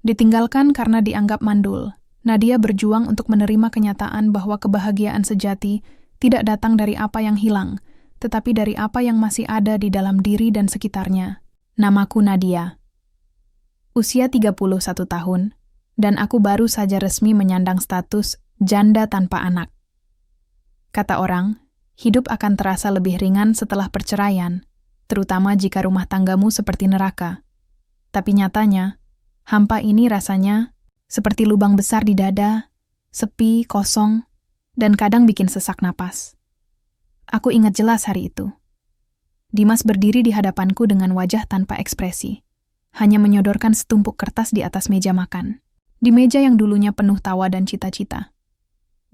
Ditinggalkan karena dianggap mandul, Nadia berjuang untuk menerima kenyataan bahwa kebahagiaan sejati tidak datang dari apa yang hilang, tetapi dari apa yang masih ada di dalam diri dan sekitarnya. Namaku Nadia. Usia 31 tahun, dan aku baru saja resmi menyandang status janda tanpa anak. Kata orang, hidup akan terasa lebih ringan setelah perceraian, terutama jika rumah tanggamu seperti neraka. Tapi nyatanya, hampa ini rasanya seperti lubang besar di dada, sepi, kosong, dan kadang bikin sesak napas. Aku ingat jelas hari itu. Dimas berdiri di hadapanku dengan wajah tanpa ekspresi, hanya menyodorkan setumpuk kertas di atas meja makan. Di meja yang dulunya penuh tawa dan cita-cita.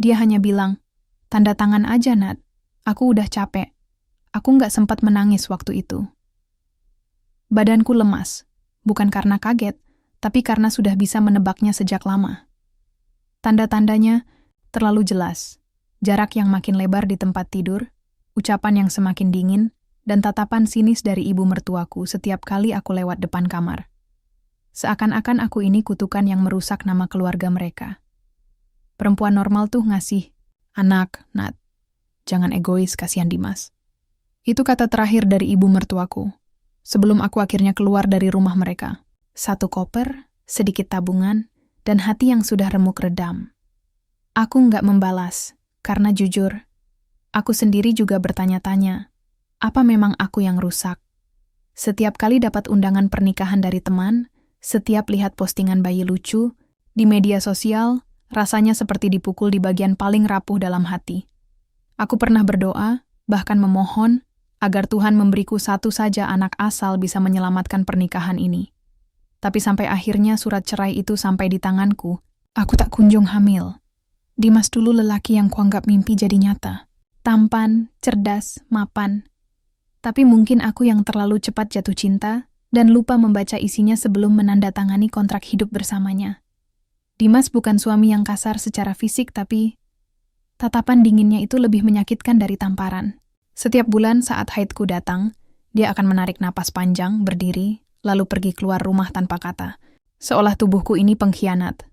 Dia hanya bilang, "Tanda tangan aja, Nat. Aku udah capek. Aku nggak sempat menangis waktu itu." Badanku lemas, bukan karena kaget, tapi karena sudah bisa menebaknya sejak lama. Tanda-tandanya terlalu jelas, jarak yang makin lebar di tempat tidur, ucapan yang semakin dingin, dan tatapan sinis dari ibu mertuaku setiap kali aku lewat depan kamar. Seakan-akan aku ini kutukan yang merusak nama keluarga mereka. Perempuan normal tuh ngasih, "Anak, Nat. Jangan egois, kasihan Dimas." Itu kata terakhir dari ibu mertuaku, sebelum aku akhirnya keluar dari rumah mereka. 1 koper, sedikit tabungan, dan hati yang sudah remuk redam. Aku nggak membalas, karena jujur, aku sendiri juga bertanya-tanya, apa memang aku yang rusak? Setiap kali dapat undangan pernikahan dari teman, setiap lihat postingan bayi lucu, di media sosial, rasanya seperti dipukul di bagian paling rapuh dalam hati. Aku pernah berdoa, bahkan memohon, agar Tuhan memberiku satu saja anak asal bisa menyelamatkan pernikahan ini. Tapi sampai akhirnya surat cerai itu sampai di tanganku, aku tak kunjung hamil. Dimas dulu lelaki yang kuanggap mimpi jadi nyata. Tampan, cerdas, mapan. Tapi mungkin aku yang terlalu cepat jatuh cinta dan lupa membaca isinya sebelum menandatangani kontrak hidup bersamanya. Dimas bukan suami yang kasar secara fisik, tapi tatapan dinginnya itu lebih menyakitkan dari tamparan. Setiap bulan saat haidku datang, dia akan menarik napas panjang, berdiri, lalu pergi keluar rumah tanpa kata, seolah tubuhku ini pengkhianat.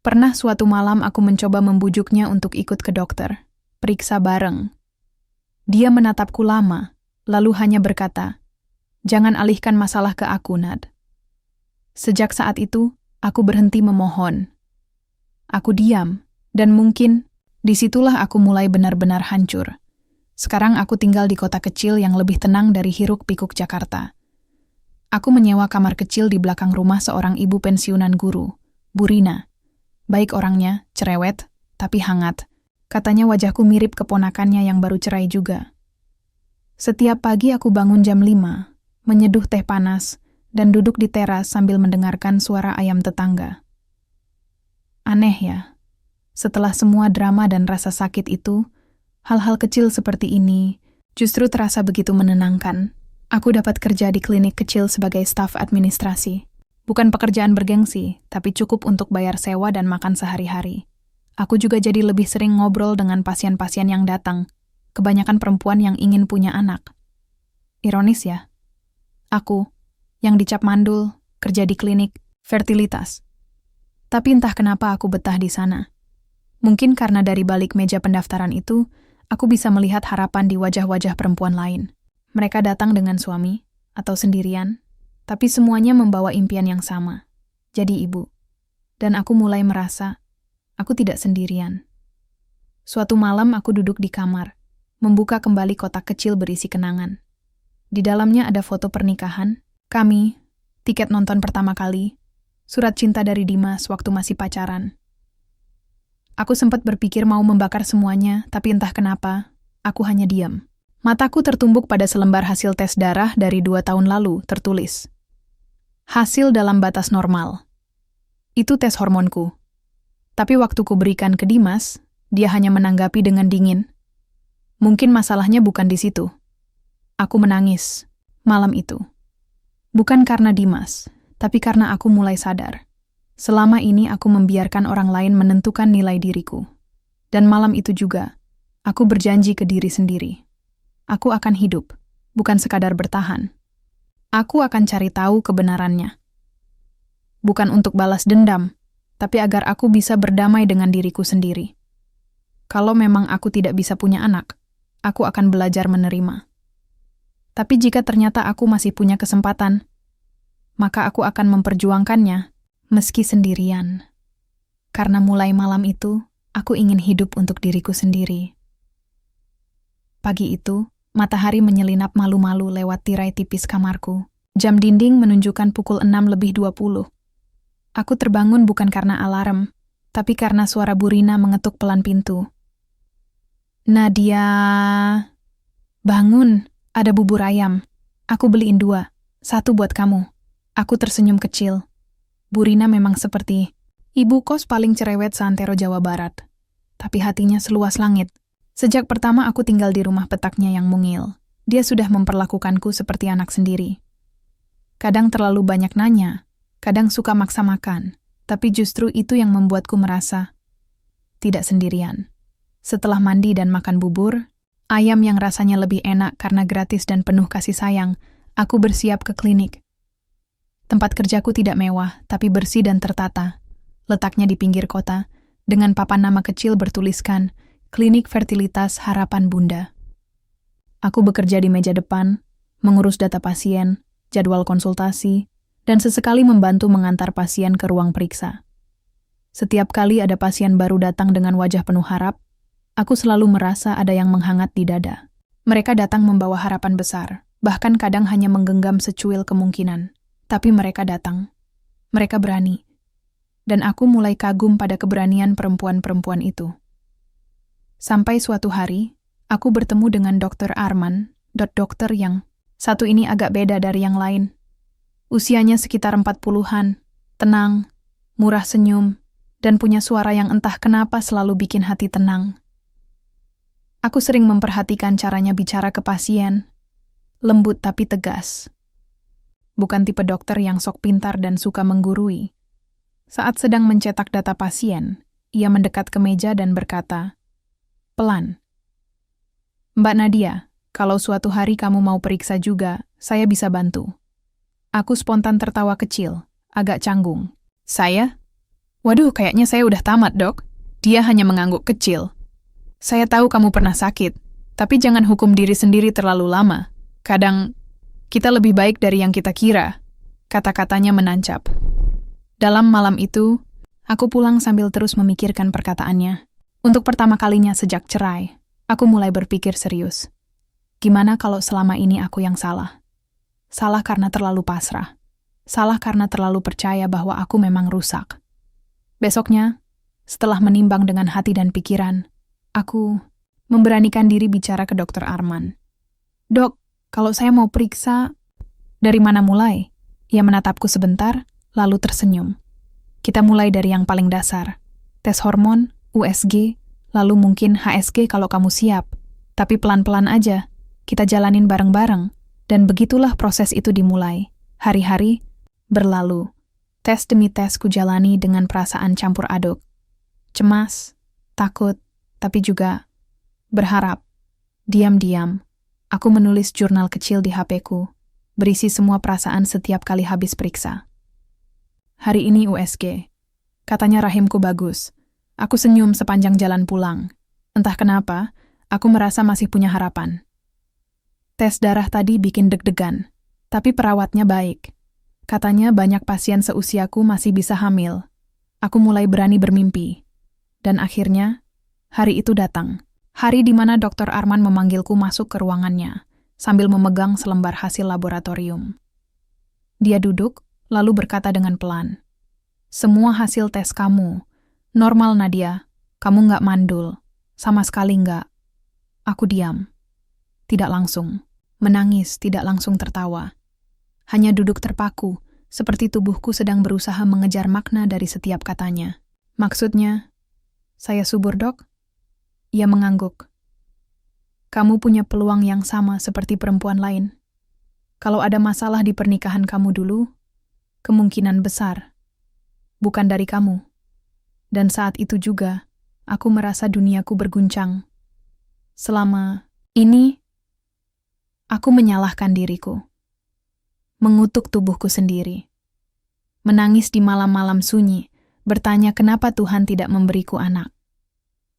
Pernah suatu malam aku mencoba membujuknya untuk ikut ke dokter, periksa bareng. Dia menatapku lama, lalu hanya berkata, "Jangan alihkan masalah ke aku, Nad." Sejak saat itu, aku berhenti memohon. Aku diam, dan mungkin disitulah aku mulai benar-benar hancur. Sekarang aku tinggal di kota kecil yang lebih tenang dari hiruk-pikuk Jakarta. Aku menyewa kamar kecil di belakang rumah seorang ibu pensiunan guru, Bu Rina. Baik orangnya, cerewet, tapi hangat. Katanya wajahku mirip keponakannya yang baru cerai juga. Setiap pagi aku bangun jam 5, menyeduh teh panas, dan duduk di teras sambil mendengarkan suara ayam tetangga. Aneh ya, setelah semua drama dan rasa sakit itu, hal-hal kecil seperti ini justru terasa begitu menenangkan. Aku dapat kerja di klinik kecil sebagai staf administrasi. Bukan pekerjaan bergengsi, tapi cukup untuk bayar sewa dan makan sehari-hari. Aku juga jadi lebih sering ngobrol dengan pasien-pasien yang datang, kebanyakan perempuan yang ingin punya anak. Ironis ya? Aku, yang dicap mandul, kerja di klinik, fertilitas. Tapi entah kenapa aku betah di sana. Mungkin karena dari balik meja pendaftaran itu, aku bisa melihat harapan di wajah-wajah perempuan lain. Mereka datang dengan suami, atau sendirian, tapi semuanya membawa impian yang sama, jadi ibu. Dan aku mulai merasa, aku tidak sendirian. Suatu malam aku duduk di kamar, membuka kembali kotak kecil berisi kenangan. Di dalamnya ada foto pernikahan, kami, tiket nonton pertama kali, surat cinta dari Dimas waktu masih pacaran. Aku sempat berpikir mau membakar semuanya, tapi entah kenapa, aku hanya diam. Mataku tertumbuk pada selembar hasil tes darah dari 2 tahun lalu, tertulis. Hasil dalam batas normal. Itu tes hormonku. Tapi waktu ku berikan ke Dimas, dia hanya menanggapi dengan dingin. Mungkin masalahnya bukan di situ. Aku menangis, malam itu. Bukan karena Dimas, tapi karena aku mulai sadar. Selama ini aku membiarkan orang lain menentukan nilai diriku. Dan malam itu juga, aku berjanji ke diri sendiri. Aku akan hidup, bukan sekadar bertahan. Aku akan cari tahu kebenarannya. Bukan untuk balas dendam, tapi agar aku bisa berdamai dengan diriku sendiri. Kalau memang aku tidak bisa punya anak, aku akan belajar menerima. Tapi jika ternyata aku masih punya kesempatan, maka aku akan memperjuangkannya, meski sendirian. Karena mulai malam itu, aku ingin hidup untuk diriku sendiri. Pagi itu, matahari menyelinap malu-malu lewat tirai tipis kamarku. Jam dinding menunjukkan pukul 6:20. Aku terbangun bukan karena alarm, tapi karena suara Burina mengetuk pelan pintu. Nadia, bangun, ada bubur ayam. Aku beliin 2, 1 buat kamu. Aku tersenyum kecil. Burina memang seperti ibu kos paling cerewet seantero Jawa Barat. Tapi hatinya seluas langit. Sejak pertama aku tinggal di rumah petaknya yang mungil, dia sudah memperlakukanku seperti anak sendiri. Kadang terlalu banyak nanya, kadang suka maksa makan, tapi justru itu yang membuatku merasa tidak sendirian. Setelah mandi dan makan bubur, ayam yang rasanya lebih enak karena gratis dan penuh kasih sayang, aku bersiap ke klinik. Tempat kerjaku tidak mewah, tapi bersih dan tertata. Letaknya di pinggir kota, dengan papan nama kecil bertuliskan, Klinik Fertilitas Harapan Bunda. Aku bekerja di meja depan, mengurus data pasien, jadwal konsultasi, dan sesekali membantu mengantar pasien ke ruang periksa. Setiap kali ada pasien baru datang dengan wajah penuh harap, aku selalu merasa ada yang menghangat di dada. Mereka datang membawa harapan besar, bahkan kadang hanya menggenggam secuil kemungkinan. Tapi mereka datang. Mereka berani. Dan aku mulai kagum pada keberanian perempuan-perempuan itu. Sampai suatu hari, aku bertemu dengan Dr. Arman, dokter yang satu ini agak beda dari yang lain. Usianya sekitar 40-an, tenang, murah senyum, dan punya suara yang entah kenapa selalu bikin hati tenang. Aku sering memperhatikan caranya bicara ke pasien, lembut tapi tegas. Bukan tipe dokter yang sok pintar dan suka menggurui. Saat sedang mencetak data pasien, ia mendekat ke meja dan berkata, pelan, "Mbak Nadia, kalau suatu hari kamu mau periksa juga, saya bisa bantu." Aku spontan tertawa kecil, agak canggung. Saya? Waduh, kayaknya saya udah tamat, Dok. Dia hanya mengangguk kecil. Saya tahu kamu pernah sakit, tapi jangan hukum diri sendiri terlalu lama. Kadang, kita lebih baik dari yang kita kira. Kata-katanya menancap. Dalam malam itu, aku pulang sambil terus memikirkan perkataannya. Untuk pertama kalinya sejak cerai, aku mulai berpikir serius. Gimana kalau selama ini aku yang salah? Salah karena terlalu pasrah. Salah karena terlalu percaya bahwa aku memang rusak. Besoknya, setelah menimbang dengan hati dan pikiran, aku memberanikan diri bicara ke Dr. Arman. "Dok, kalau saya mau periksa, dari mana mulai?" Ia menatapku sebentar, lalu tersenyum. "Kita mulai dari yang paling dasar. Tes hormon, USG, lalu mungkin HSG kalau kamu siap. Tapi pelan-pelan aja, kita jalanin bareng-bareng. Dan begitulah proses itu dimulai. Hari-hari berlalu. Tes demi tes kujalani dengan perasaan campur aduk. Cemas, takut, tapi juga berharap. Diam-diam, aku menulis jurnal kecil di HP-ku, berisi semua perasaan setiap kali habis periksa. Hari ini USG. Katanya rahimku bagus. Aku senyum sepanjang jalan pulang. Entah kenapa, aku merasa masih punya harapan. Tes darah tadi bikin deg-degan, tapi perawatnya baik. Katanya banyak pasien seusiaku masih bisa hamil. Aku mulai berani bermimpi. Dan akhirnya, hari itu datang. Hari di mana Dr. Arman memanggilku masuk ke ruangannya, sambil memegang selembar hasil laboratorium. Dia duduk, lalu berkata dengan pelan, "Semua hasil tes kamu. Normal, Nadia. Kamu nggak mandul. Sama sekali nggak." Aku diam. Tidak langsung. Menangis, tidak langsung tertawa. Hanya duduk terpaku, seperti tubuhku sedang berusaha mengejar makna dari setiap katanya. "Maksudnya, saya subur, Dok?" Ia mengangguk. "Kamu punya peluang yang sama seperti perempuan lain. Kalau ada masalah di pernikahan kamu dulu, kemungkinan besar. Bukan dari kamu. Dan saat itu juga, aku merasa duniaku berguncang. Selama ini, aku menyalahkan diriku. Mengutuk tubuhku sendiri. menangis di malam-malam sunyi, bertanya kenapa Tuhan tidak memberiku anak.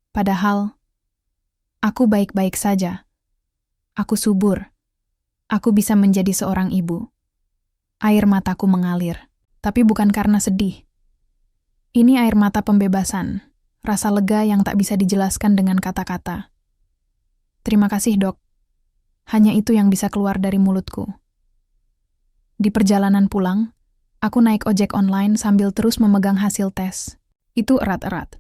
Padahal, aku baik-baik saja. Aku subur. Aku bisa menjadi seorang ibu. Air mataku mengalir, tapi bukan karena sedih. Ini air mata pembebasan, rasa lega yang tak bisa dijelaskan dengan kata-kata. Terima kasih, Dok. Hanya itu yang bisa keluar dari mulutku. Di perjalanan pulang, aku naik ojek online sambil terus memegang hasil tes. Itu erat-erat.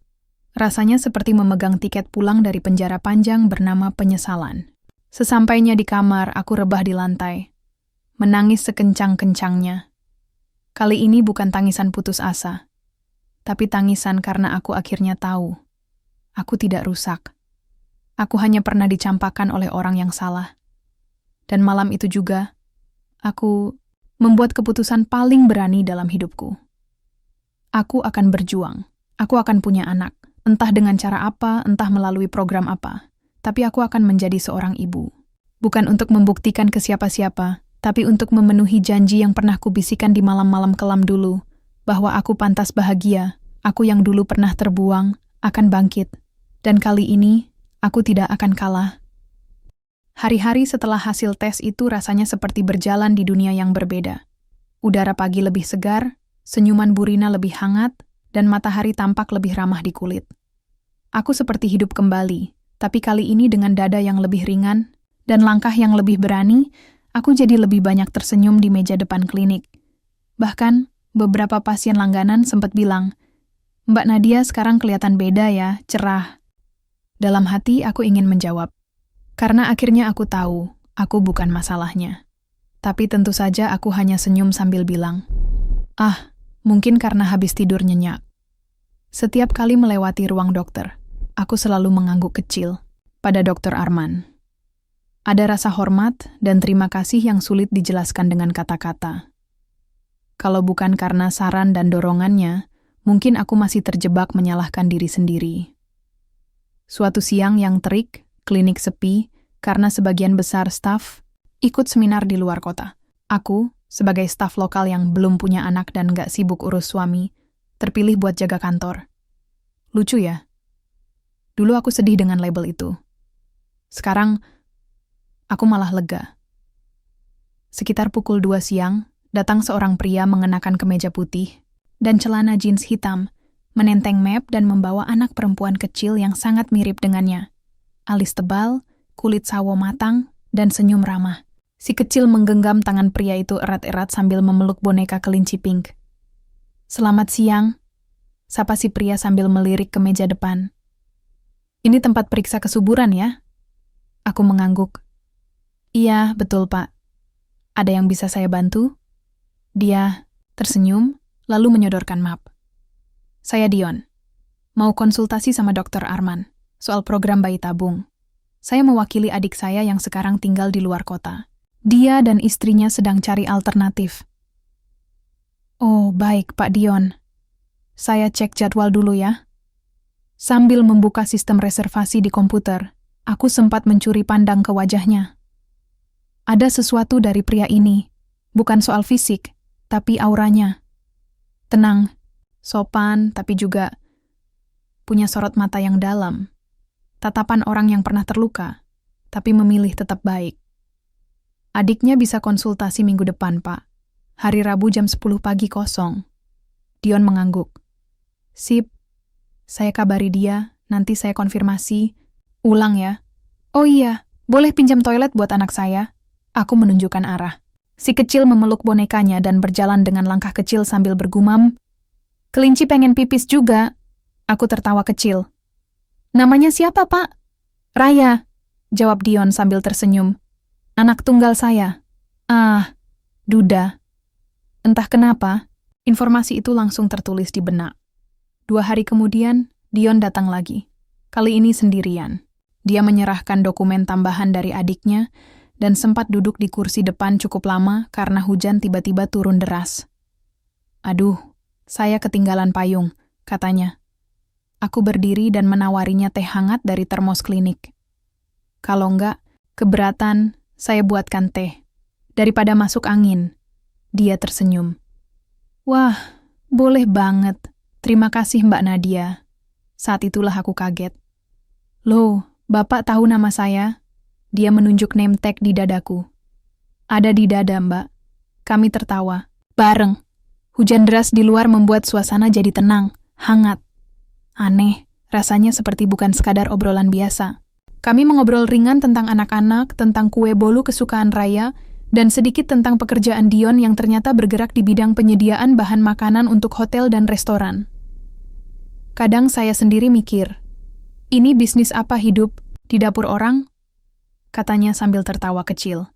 Rasanya seperti memegang tiket pulang dari penjara panjang bernama penyesalan. Sesampainya di kamar, aku rebah di lantai. Menangis sekencang-kencangnya. Kali ini bukan tangisan putus asa, tapi tangisan karena aku akhirnya tahu. Aku tidak rusak. Aku hanya pernah dicampakkan oleh orang yang salah. Dan malam itu juga, aku membuat keputusan paling berani dalam hidupku. Aku akan berjuang. Aku akan punya anak. Entah dengan cara apa, entah melalui program apa. Tapi aku akan menjadi seorang ibu. Bukan untuk membuktikan ke siapa-siapa, tapi untuk memenuhi janji yang pernah kubisikan di malam-malam kelam dulu, bahwa aku pantas bahagia, aku yang dulu pernah terbuang, akan bangkit. Dan kali ini, aku tidak akan kalah. Hari-hari setelah hasil tes itu rasanya seperti berjalan di dunia yang berbeda. Udara pagi lebih segar, senyuman Burina lebih hangat, dan matahari tampak lebih ramah di kulit. Aku seperti hidup kembali, tapi kali ini dengan dada yang lebih ringan, dan langkah yang lebih berani, aku jadi lebih banyak tersenyum di meja depan klinik. Bahkan, beberapa pasien langganan sempat bilang, "Mbak Nadia sekarang kelihatan beda ya, cerah." Dalam hati aku ingin menjawab, karena akhirnya aku tahu, aku bukan masalahnya. Tapi tentu saja aku hanya senyum sambil bilang, mungkin karena habis tidur nyenyak. Setiap kali melewati ruang dokter, aku selalu mengangguk kecil pada Dr. Arman. Ada rasa hormat dan terima kasih yang sulit dijelaskan dengan kata-kata. Kalau bukan karena saran dan dorongannya, mungkin aku masih terjebak menyalahkan diri sendiri. Suatu siang yang terik, klinik sepi, karena sebagian besar staf ikut seminar di luar kota. Aku, sebagai staf lokal yang belum punya anak dan gak sibuk urus suami, terpilih buat jaga kantor. Lucu ya? Dulu aku sedih dengan label itu. Sekarang, aku malah lega. Sekitar pukul 2 siang, datang seorang pria mengenakan kemeja putih dan celana jeans hitam, menenteng map dan membawa anak perempuan kecil yang sangat mirip dengannya. Alis tebal, kulit sawo matang, dan senyum ramah. Si kecil menggenggam tangan pria itu erat-erat sambil memeluk boneka kelinci pink. "Selamat siang," sapa si pria sambil melirik ke meja depan. "Ini tempat periksa kesuburan ya?" Aku mengangguk. "Iya, betul Pak. Ada yang bisa saya bantu?" Dia tersenyum, lalu menyodorkan map. "Saya Dion. Mau konsultasi sama Dr. Arman soal program bayi tabung. Saya mewakili adik saya yang sekarang tinggal di luar kota. Dia dan istrinya sedang cari alternatif." "Oh, baik Pak Dion. Saya cek jadwal dulu ya." Sambil membuka sistem reservasi di komputer, aku sempat mencuri pandang ke wajahnya. Ada sesuatu dari pria ini, bukan soal fisik, tapi auranya. Tenang, sopan, tapi juga punya sorot mata yang dalam. Tatapan orang yang pernah terluka, tapi memilih tetap baik. "Adiknya bisa konsultasi minggu depan, Pak. Hari Rabu jam 10 pagi kosong." Dion mengangguk. "Sip. Saya kabari dia, nanti saya konfirmasi. Ulang ya. Oh iya, boleh pinjam toilet buat anak saya?" Aku menunjukkan arah. Si kecil memeluk bonekanya dan berjalan dengan langkah kecil sambil bergumam, "Kelinci pengen pipis juga." Aku tertawa kecil. "Namanya siapa, Pak?" "Raya," jawab Dion sambil tersenyum. "Anak tunggal saya." Duda. Entah kenapa, informasi itu langsung tertulis di benak. 2 hari kemudian, Dion datang lagi. Kali ini sendirian. Dia menyerahkan dokumen tambahan dari adiknya dan sempat duduk di kursi depan cukup lama karena hujan tiba-tiba turun deras. "Aduh, saya ketinggalan payung," katanya. Aku berdiri dan menawarinya teh hangat dari termos klinik. "Kalau enggak, keberatan, saya buatkan teh. Daripada masuk angin." Dia tersenyum. Wah, boleh banget. Terima kasih Mbak Nadia. Saat itulah aku kaget. Loh, Bapak tahu nama saya? Dia menunjuk name tag di dadaku. Ada di dada, Mbak. Kami tertawa. Bareng. Hujan deras di luar membuat suasana jadi tenang, hangat. Aneh, rasanya seperti bukan sekadar obrolan biasa. Kami mengobrol ringan tentang anak-anak, tentang kue bolu kesukaan Raya, dan sedikit tentang pekerjaan Dion yang ternyata bergerak di bidang penyediaan bahan makanan untuk hotel dan restoran. Kadang saya sendiri mikir, ini bisnis apa hidup di dapur orang? Katanya sambil tertawa kecil.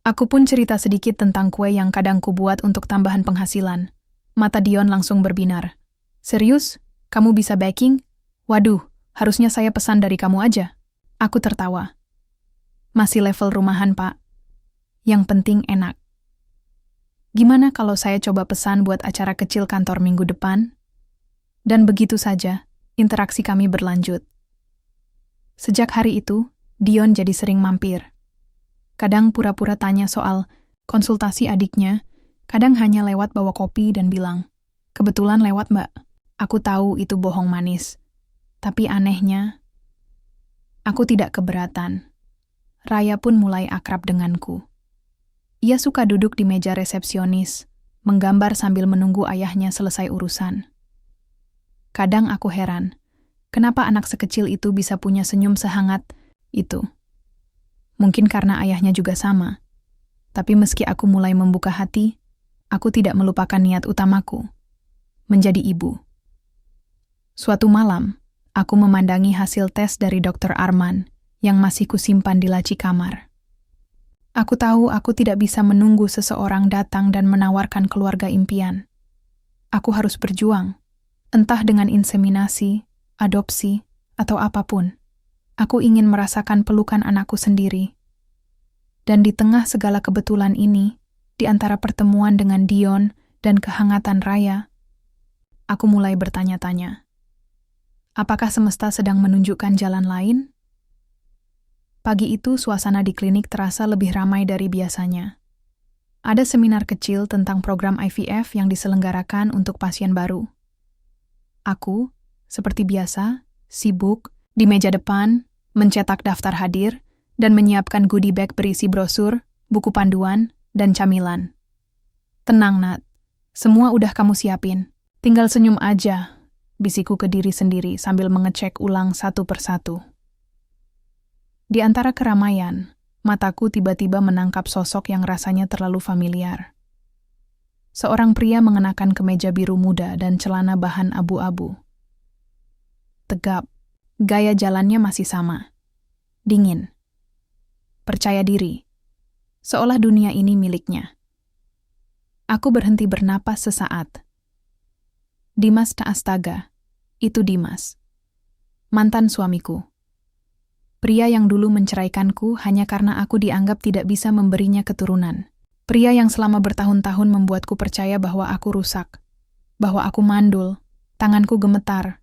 Aku pun cerita sedikit tentang kue yang kadang kubuat untuk tambahan penghasilan. Mata Dion langsung berbinar. Serius? Kamu bisa baking? Waduh, harusnya saya pesan dari kamu aja. Aku tertawa. Masih level rumahan, Pak. Yang penting enak. Gimana kalau saya coba pesan buat acara kecil kantor minggu depan? Dan begitu saja, interaksi kami berlanjut. Sejak hari itu, Dion jadi sering mampir. Kadang pura-pura tanya soal konsultasi adiknya, kadang hanya lewat bawa kopi dan bilang, "Kebetulan lewat, Mbak." Aku tahu itu bohong manis. Tapi anehnya, aku tidak keberatan. Raya pun mulai akrab denganku. Ia suka duduk di meja resepsionis, menggambar sambil menunggu ayahnya selesai urusan. Kadang aku heran, kenapa anak sekecil itu bisa punya senyum sehangat itu. Mungkin karena ayahnya juga sama. Tapi meski aku mulai membuka hati, aku tidak melupakan niat utamaku, menjadi ibu. Suatu malam, aku memandangi hasil tes dari Dr. Arman yang masih kusimpan di laci kamar. Aku tahu aku tidak bisa menunggu seseorang datang dan menawarkan keluarga impian. Aku harus berjuang, entah dengan inseminasi, adopsi, atau apapun. Aku ingin merasakan pelukan anakku sendiri. Dan di tengah segala kebetulan ini, di antara pertemuan dengan Dion dan kehangatan Raya, aku mulai bertanya-tanya. Apakah semesta sedang menunjukkan jalan lain? Pagi itu suasana di klinik terasa lebih ramai dari biasanya. Ada seminar kecil tentang program IVF yang diselenggarakan untuk pasien baru. Aku, seperti biasa, sibuk di meja depan, mencetak daftar hadir, dan menyiapkan goodie bag berisi brosur, buku panduan, dan camilan. Tenang, Nat. Semua udah kamu siapin. Tinggal senyum aja, bisiku ke diri sendiri sambil mengecek ulang satu persatu. Di antara keramaian, mataku tiba-tiba menangkap sosok yang rasanya terlalu familiar. Seorang pria mengenakan kemeja biru muda dan celana bahan abu-abu. Tegap, gaya jalannya masih sama. Dingin. Percaya diri. Seolah dunia ini miliknya. Aku berhenti bernapas sesaat. Dimas Astaga, itu Dimas. Mantan suamiku. Pria yang dulu menceraikanku hanya karena aku dianggap tidak bisa memberinya keturunan. Pria yang selama bertahun-tahun membuatku percaya bahwa aku rusak, bahwa aku mandul, tanganku gemetar.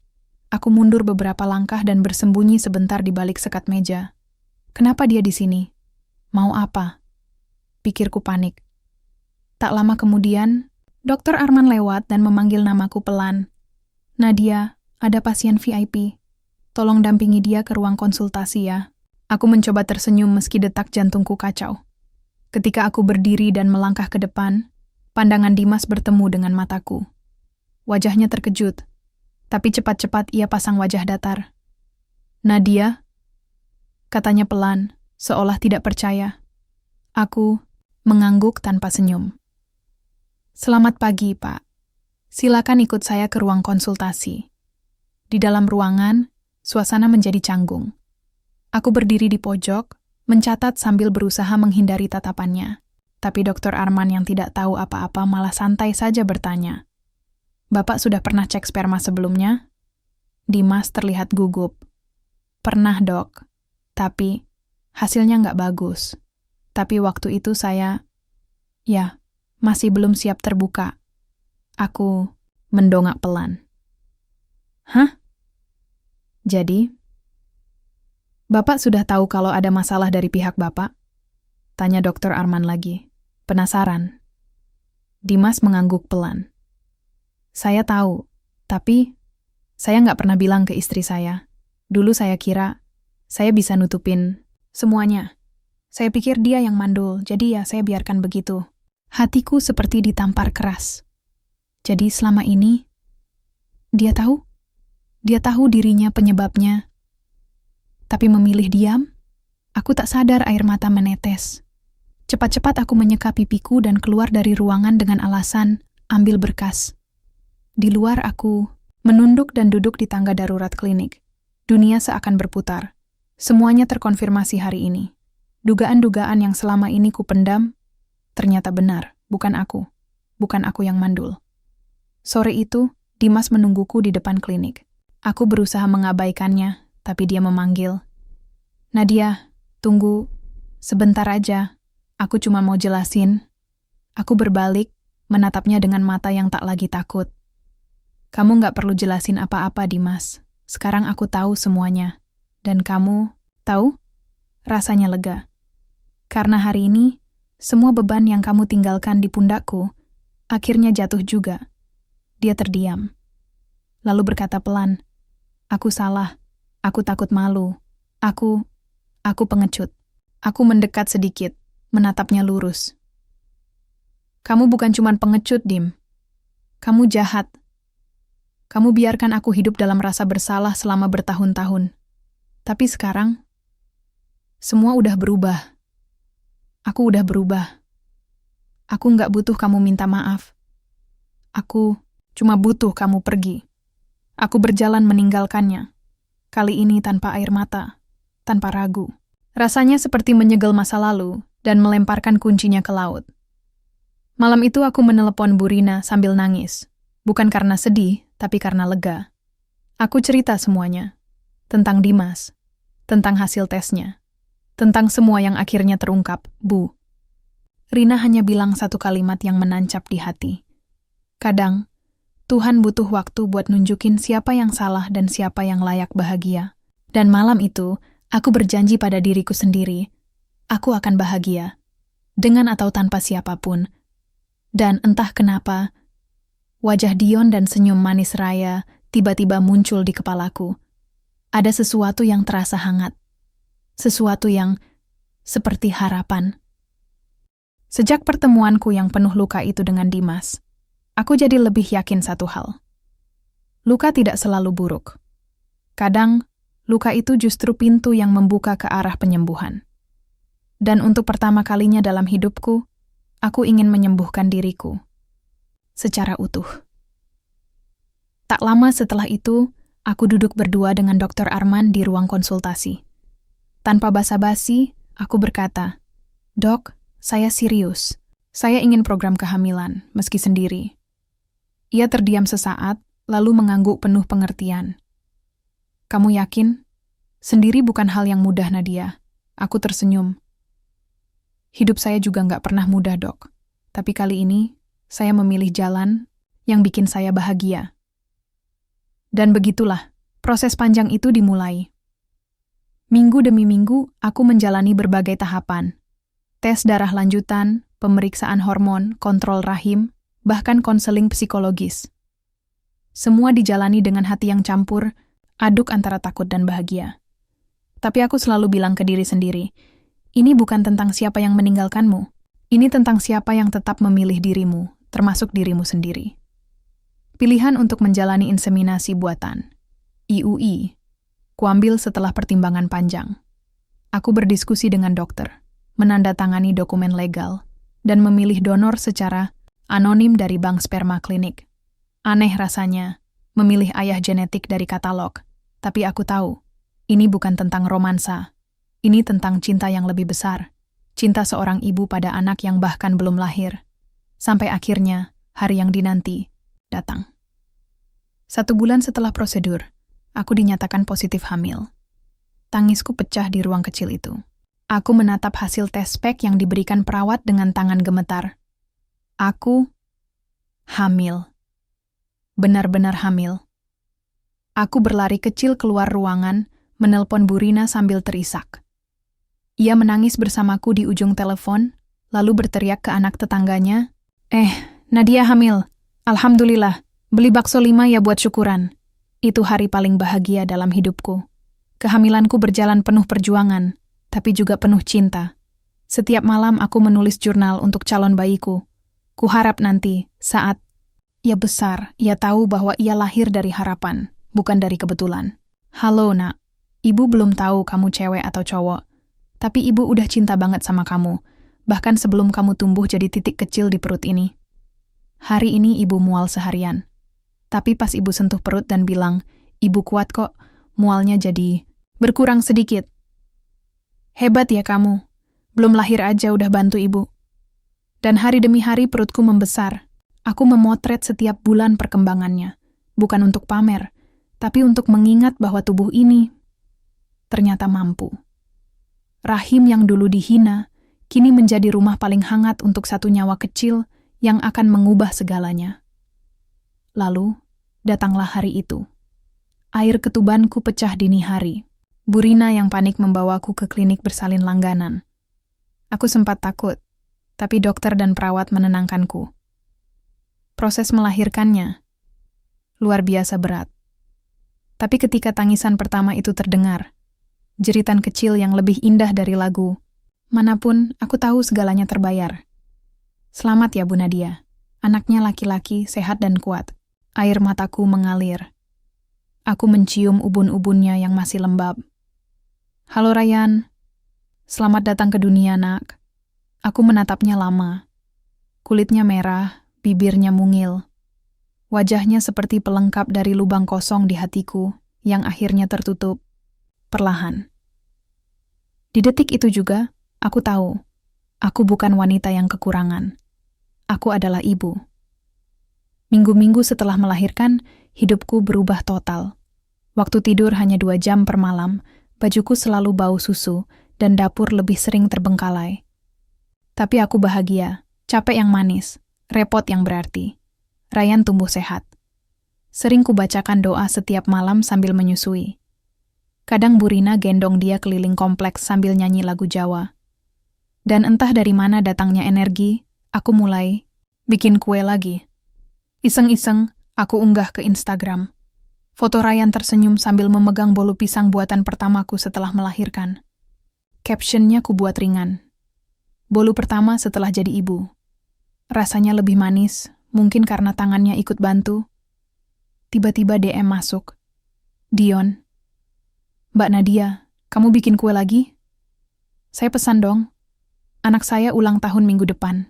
Aku mundur beberapa langkah dan bersembunyi sebentar di balik sekat meja. Kenapa dia di sini? Mau apa? Pikirku panik. Tak lama kemudian, Dr. Arman lewat dan memanggil namaku pelan. Nadia, ada pasien VIP. Tolong dampingi dia ke ruang konsultasi ya. Aku mencoba tersenyum meski detak jantungku kacau. Ketika aku berdiri dan melangkah ke depan, pandangan Dimas bertemu dengan mataku. Wajahnya terkejut, tapi cepat-cepat ia pasang wajah datar. Nadia, katanya pelan, seolah tidak percaya. Aku mengangguk tanpa senyum. Selamat pagi, Pak. Silakan ikut saya ke ruang konsultasi. Di dalam ruangan, suasana menjadi canggung. Aku berdiri di pojok, mencatat sambil berusaha menghindari tatapannya. Tapi Dr. Arman yang tidak tahu apa-apa malah santai saja bertanya. Bapak sudah pernah cek sperma sebelumnya? Dimas terlihat gugup. Pernah, Dok. Tapi hasilnya nggak bagus. Tapi waktu itu saya, masih belum siap terbuka. Aku mendongak pelan. Hah? Jadi, Bapak sudah tahu kalau ada masalah dari pihak Bapak? Tanya Dr. Arman lagi. Penasaran. Dimas mengangguk pelan. Saya tahu, tapi saya nggak pernah bilang ke istri saya. Dulu saya kira saya bisa nutupin semuanya. Saya pikir dia yang mandul, jadi ya saya biarkan begitu. Hatiku seperti ditampar keras. Jadi selama ini, dia tahu? Dia tahu dirinya penyebabnya. Tapi memilih diam, aku tak sadar air mata menetes. Cepat-cepat aku menyeka pipiku dan keluar dari ruangan dengan alasan ambil berkas. Di luar aku menunduk dan duduk di tangga darurat klinik. Dunia seakan berputar. Semuanya terkonfirmasi hari ini. Dugaan-dugaan yang selama ini kupendam, ternyata benar, bukan aku. Bukan aku yang mandul. Sore itu, Dimas menungguku di depan klinik. Aku berusaha mengabaikannya, tapi dia memanggil. Nadia, tunggu. Sebentar aja. Aku cuma mau jelasin. Aku berbalik, menatapnya dengan mata yang tak lagi takut. Kamu nggak perlu jelasin apa-apa, Dimas. Sekarang aku tahu semuanya. Dan kamu, tahu? Rasanya lega. Karena hari ini, semua beban yang kamu tinggalkan di pundakku, akhirnya jatuh juga. Dia terdiam. Lalu berkata pelan, aku salah. Aku takut malu. Aku pengecut. Aku mendekat sedikit, menatapnya lurus. Kamu bukan cuma pengecut, Dim. Kamu jahat. Kamu biarkan aku hidup dalam rasa bersalah selama bertahun-tahun. Tapi sekarang, semua udah berubah. Aku udah berubah. Aku nggak butuh kamu minta maaf. Aku cuma butuh kamu pergi. Aku berjalan meninggalkannya. Kali ini tanpa air mata, tanpa ragu. Rasanya seperti menyegel masa lalu dan melemparkan kuncinya ke laut. Malam itu aku menelepon Bu Rina sambil nangis. Bukan karena sedih, tapi karena lega. Aku cerita semuanya. Tentang Dimas. Tentang hasil tesnya. Tentang semua yang akhirnya terungkap, Bu. Rina hanya bilang satu kalimat yang menancap di hati. Kadang, Tuhan butuh waktu buat nunjukin siapa yang salah dan siapa yang layak bahagia. Dan malam itu, aku berjanji pada diriku sendiri, aku akan bahagia. Dengan atau tanpa siapapun. Dan entah kenapa, wajah Dion dan senyum manis Raya tiba-tiba muncul di kepalaku. Ada sesuatu yang terasa hangat. Sesuatu yang seperti harapan. Sejak pertemuanku yang penuh luka itu dengan Dimas, aku jadi lebih yakin satu hal. Luka tidak selalu buruk. Kadang, luka itu justru pintu yang membuka ke arah penyembuhan. Dan untuk pertama kalinya dalam hidupku, aku ingin menyembuhkan diriku. Secara utuh. Tak lama setelah itu, aku duduk berdua dengan Dr. Arman di ruang konsultasi. Tanpa basa-basi, aku berkata, Dok, saya serius. Saya ingin program kehamilan, meski sendiri. Ia terdiam sesaat, lalu mengangguk penuh pengertian. Kamu yakin? Sendiri bukan hal yang mudah, Nadia. Aku tersenyum. Hidup saya juga nggak pernah mudah, Dok. Tapi kali ini, saya memilih jalan yang bikin saya bahagia. Dan begitulah, proses panjang itu dimulai. Minggu demi minggu, aku menjalani berbagai tahapan. Tes darah lanjutan, pemeriksaan hormon, kontrol rahim, bahkan konseling psikologis. Semua dijalani dengan hati yang campur, aduk antara takut dan bahagia. Tapi aku selalu bilang ke diri sendiri, ini bukan tentang siapa yang meninggalkanmu. Ini tentang siapa yang tetap memilih dirimu, termasuk dirimu sendiri. Pilihan untuk menjalani inseminasi buatan, IUI, kuambil setelah pertimbangan panjang. Aku berdiskusi dengan dokter, menandatangani dokumen legal, dan memilih donor secara anonim dari bank sperma klinik. Aneh rasanya, memilih ayah genetik dari katalog, tapi aku tahu, ini bukan tentang romansa. Ini tentang cinta yang lebih besar. Cinta seorang ibu pada anak yang bahkan belum lahir. Sampai akhirnya, hari yang dinanti, datang. 1 bulan setelah prosedur, aku dinyatakan positif hamil. Tangisku pecah di ruang kecil itu. Aku menatap hasil tes spek yang diberikan perawat dengan tangan gemetar. Aku hamil. Benar-benar hamil. Aku berlari kecil keluar ruangan, menelpon Bu Rina sambil terisak. Ia menangis bersamaku di ujung telepon, lalu berteriak ke anak tetangganya, Nadia hamil. Alhamdulillah, beli bakso 5 ya buat syukuran. Itu hari paling bahagia dalam hidupku. Kehamilanku berjalan penuh perjuangan, tapi juga penuh cinta. Setiap malam aku menulis jurnal untuk calon bayiku. Kuharap nanti, saat ia besar, ia tahu bahwa ia lahir dari harapan, bukan dari kebetulan. Halo nak, ibu belum tahu kamu cewek atau cowok, tapi ibu udah cinta banget sama kamu, bahkan sebelum kamu tumbuh jadi titik kecil di perut ini. Hari ini ibu mual seharian. Tapi pas ibu sentuh perut dan bilang, ibu kuat kok, mualnya jadi berkurang sedikit. Hebat ya kamu. Belum lahir aja udah bantu ibu. Dan hari demi hari perutku membesar. Aku memotret setiap bulan perkembangannya. Bukan untuk pamer, tapi untuk mengingat bahwa tubuh ini ternyata mampu. Rahim yang dulu dihina, kini menjadi rumah paling hangat untuk satu nyawa kecil yang akan mengubah segalanya. Lalu, datanglah hari itu. Air ketubanku pecah dini hari. Burina yang panik membawaku ke klinik bersalin langganan. Aku sempat takut, tapi dokter dan perawat menenangkanku. Proses melahirkannya luar biasa berat. Tapi ketika tangisan pertama itu terdengar, jeritan kecil yang lebih indah dari lagu, manapun aku tahu segalanya terbayar. Selamat ya Bu Nadia, anaknya laki-laki sehat dan kuat. Air mataku mengalir. Aku mencium ubun-ubunnya yang masih lembab. Halo Ryan, selamat datang ke dunia nak. Aku menatapnya lama. Kulitnya merah, bibirnya mungil. Wajahnya seperti pelengkap dari lubang kosong di hatiku yang akhirnya tertutup perlahan. Di detik itu juga, aku tahu, aku bukan wanita yang kekurangan. Aku adalah ibu. Minggu-minggu setelah melahirkan, hidupku berubah total. Waktu tidur hanya 2 jam per malam, bajuku selalu bau susu, dan dapur lebih sering terbengkalai. Tapi aku bahagia, capek yang manis, repot yang berarti. Ryan tumbuh sehat. Sering kubacakan doa setiap malam sambil menyusui. Kadang Burina gendong dia keliling kompleks sambil nyanyi lagu Jawa. Dan entah dari mana datangnya energi, aku mulai bikin kue lagi. Iseng-iseng, aku unggah ke Instagram. Foto Ryan tersenyum sambil memegang bolu pisang buatan pertamaku setelah melahirkan. Captionnya ku buat ringan. Bolu pertama setelah jadi ibu. Rasanya lebih manis, mungkin karena tangannya ikut bantu. Tiba-tiba DM masuk. Dion. Mbak Nadia, kamu bikin kue lagi? Saya pesan dong. Anak saya ulang tahun minggu depan.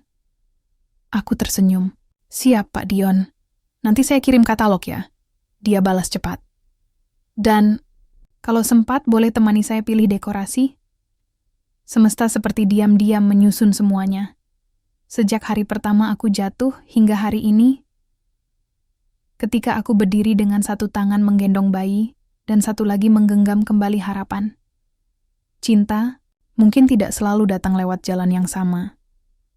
Aku tersenyum. Siap Pak Dion. Nanti saya kirim katalog ya. Dia balas cepat. Dan, kalau sempat boleh temani saya pilih dekorasi? Semesta seperti diam-diam menyusun semuanya. Sejak hari pertama aku jatuh hingga hari ini, ketika aku berdiri dengan satu tangan menggendong bayi dan satu lagi menggenggam kembali harapan. Cinta mungkin tidak selalu datang lewat jalan yang sama,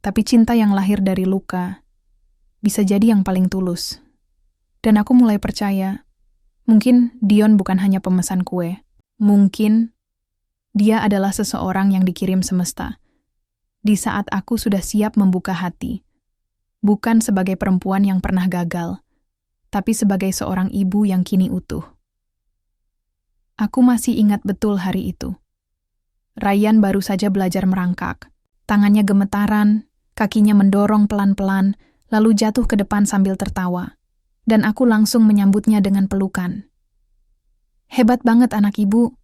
tapi cinta yang lahir dari luka bisa jadi yang paling tulus. Dan aku mulai percaya, mungkin Dion bukan hanya pemesan kue. Mungkin dia adalah seseorang yang dikirim semesta. Di saat aku sudah siap membuka hati. Bukan sebagai perempuan yang pernah gagal, tapi sebagai seorang ibu yang kini utuh. Aku masih ingat betul hari itu. Ryan baru saja belajar merangkak. Tangannya gemetaran, kakinya mendorong pelan-pelan, lalu jatuh ke depan sambil tertawa. Dan aku langsung menyambutnya dengan pelukan. Hebat banget anak ibu,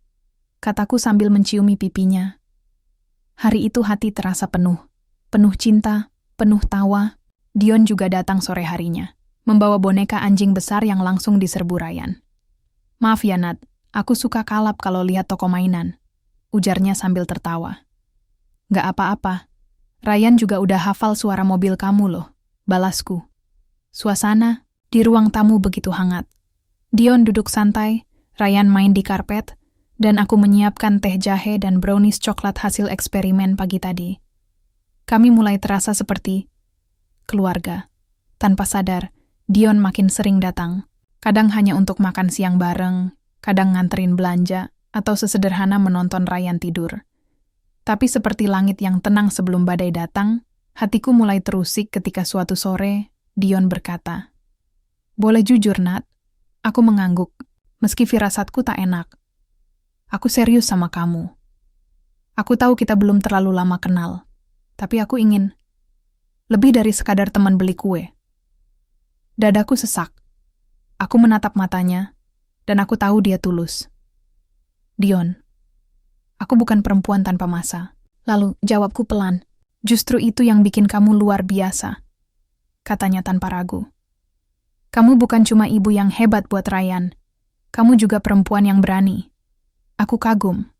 kataku sambil menciumi pipinya. Hari itu hati terasa penuh cinta, penuh tawa. Dion juga datang sore harinya, membawa boneka anjing besar yang langsung diserbu Ryan. Maaf ya Nat, aku suka kalap kalau lihat toko mainan, ujarnya sambil tertawa. Gak apa-apa, Ryan juga udah hafal suara mobil kamu loh, balasku. Suasana di ruang tamu begitu hangat. Dion duduk santai, Ryan main di karpet, dan aku menyiapkan teh jahe dan brownies coklat hasil eksperimen pagi tadi. Kami mulai terasa seperti keluarga. Tanpa sadar, Dion makin sering datang. Kadang hanya untuk makan siang bareng, kadang nganterin belanja, atau sesederhana menonton Ryan tidur. Tapi seperti langit yang tenang sebelum badai datang, hatiku mulai terusik ketika suatu sore, Dion berkata. Boleh jujur, Nat. Aku mengangguk, meski firasatku tak enak. Aku serius sama kamu. Aku tahu kita belum terlalu lama kenal, tapi aku ingin lebih dari sekadar teman beli kue. Dadaku sesak. Aku menatap matanya, dan aku tahu dia tulus. Dion, aku bukan perempuan tanpa masa. Lalu jawabku pelan, justru itu yang bikin kamu luar biasa, katanya tanpa ragu. Kamu bukan cuma ibu yang hebat buat Ryan, kamu juga perempuan yang berani. Aku kagum.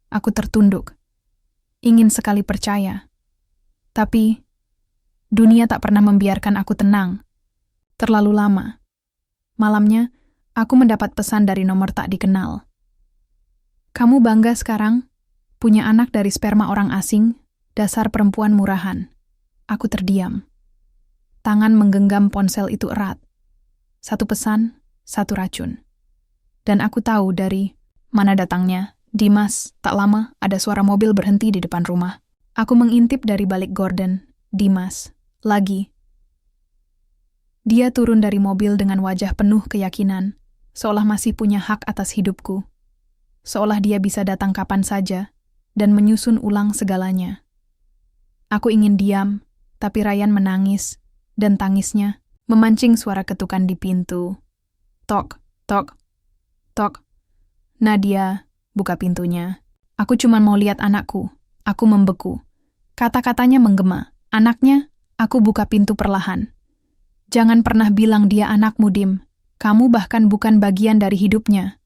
Aku tertunduk. Ingin sekali percaya. Tapi, dunia tak pernah membiarkan aku tenang. Terlalu lama. Malamnya, aku mendapat pesan dari nomor tak dikenal. Kamu bangga sekarang? Punya anak dari sperma orang asing? Dasar perempuan murahan. Aku terdiam. Tangan menggenggam ponsel itu erat. Satu pesan, satu racun. Dan aku tahu dari mana datangnya. Dimas, tak lama ada suara mobil berhenti di depan rumah. Aku mengintip dari balik gorden. Dimas, lagi. Dia turun dari mobil dengan wajah penuh keyakinan, seolah masih punya hak atas hidupku. Seolah dia bisa datang kapan saja dan menyusun ulang segalanya. Aku ingin diam, tapi Ryan menangis, dan tangisnya memancing suara ketukan di pintu. Tok, tok, tok. Nadia, buka pintunya. Aku cuma mau lihat anakku. Aku membeku. Kata-katanya menggema. Anaknya, aku buka pintu perlahan. Jangan pernah bilang dia anakmu, Dim. Kamu bahkan bukan bagian dari hidupnya.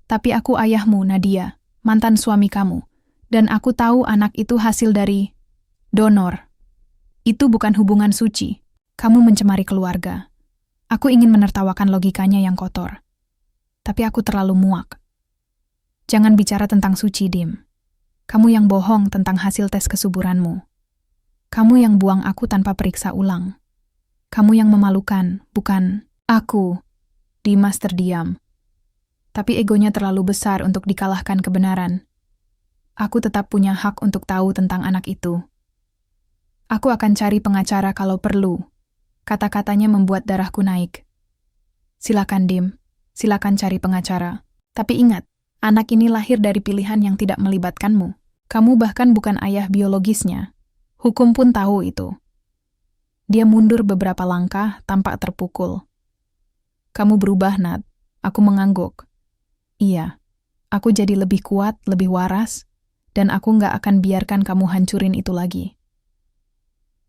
Tapi aku ayahmu, Nadia, mantan suami kamu. Dan aku tahu anak itu hasil dari donor. Itu bukan hubungan suci. Kamu mencemari keluarga. Aku ingin menertawakan logikanya yang kotor. Tapi aku terlalu muak. Jangan bicara tentang suci, Dim. Kamu yang bohong tentang hasil tes kesuburanmu. Kamu yang buang aku tanpa periksa ulang. Kamu yang memalukan, bukan aku. Dimas terdiam. Tapi egonya terlalu besar untuk dikalahkan kebenaran. Aku tetap punya hak untuk tahu tentang anak itu. Aku akan cari pengacara kalau perlu. Kata-katanya membuat darahku naik. Silakan, Dim. Silakan cari pengacara. Tapi ingat, anak ini lahir dari pilihan yang tidak melibatkanmu. Kamu bahkan bukan ayah biologisnya. Hukum pun tahu itu. Dia mundur beberapa langkah tampak terpukul. Kamu berubah, Nat. Aku mengangguk. Iya, aku jadi lebih kuat, lebih waras, dan aku nggak akan biarkan kamu hancurin itu lagi.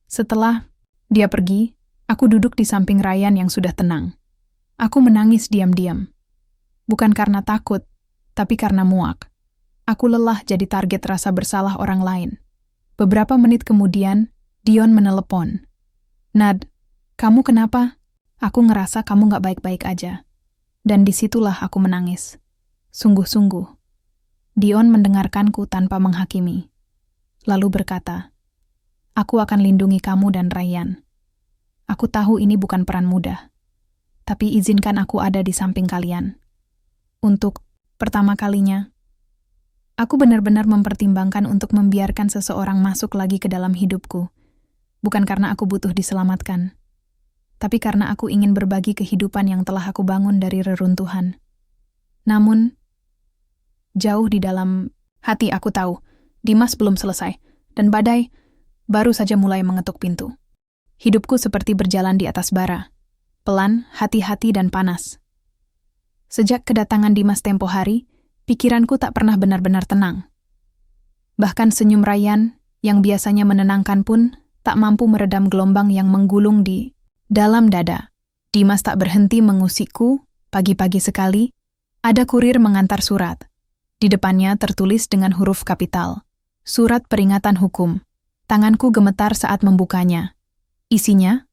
Setelah dia pergi, aku duduk di samping Ryan yang sudah tenang. Aku menangis diam-diam. Bukan karena takut, tapi karena muak. Aku lelah jadi target rasa bersalah orang lain. Beberapa menit kemudian, Dion menelepon. Nad, kamu kenapa? Aku ngerasa kamu nggak baik-baik aja. Dan disitulah aku menangis. Sungguh-sungguh. Dion mendengarkanku tanpa menghakimi. Lalu berkata, aku akan lindungi kamu dan Ryan. Aku tahu ini bukan peran mudah. Tapi izinkan aku ada di samping kalian. Untuk pertama kalinya, aku benar-benar mempertimbangkan untuk membiarkan seseorang masuk lagi ke dalam hidupku. Bukan karena aku butuh diselamatkan, tapi karena aku ingin berbagi kehidupan yang telah aku bangun dari reruntuhan. Namun, jauh di dalam hati aku tahu, Dimas belum selesai, dan badai baru saja mulai mengetuk pintu. Hidupku seperti berjalan di atas bara, pelan, hati-hati dan panas. Sejak kedatangan Dimas tempo hari, pikiranku tak pernah benar-benar tenang. Bahkan senyum Ryan, yang biasanya menenangkan pun, tak mampu meredam gelombang yang menggulung di dalam dada. Dimas tak berhenti mengusikku, pagi-pagi sekali, ada kurir mengantar surat. Di depannya tertulis dengan huruf kapital, surat peringatan hukum. Tanganku gemetar saat membukanya. Isinya,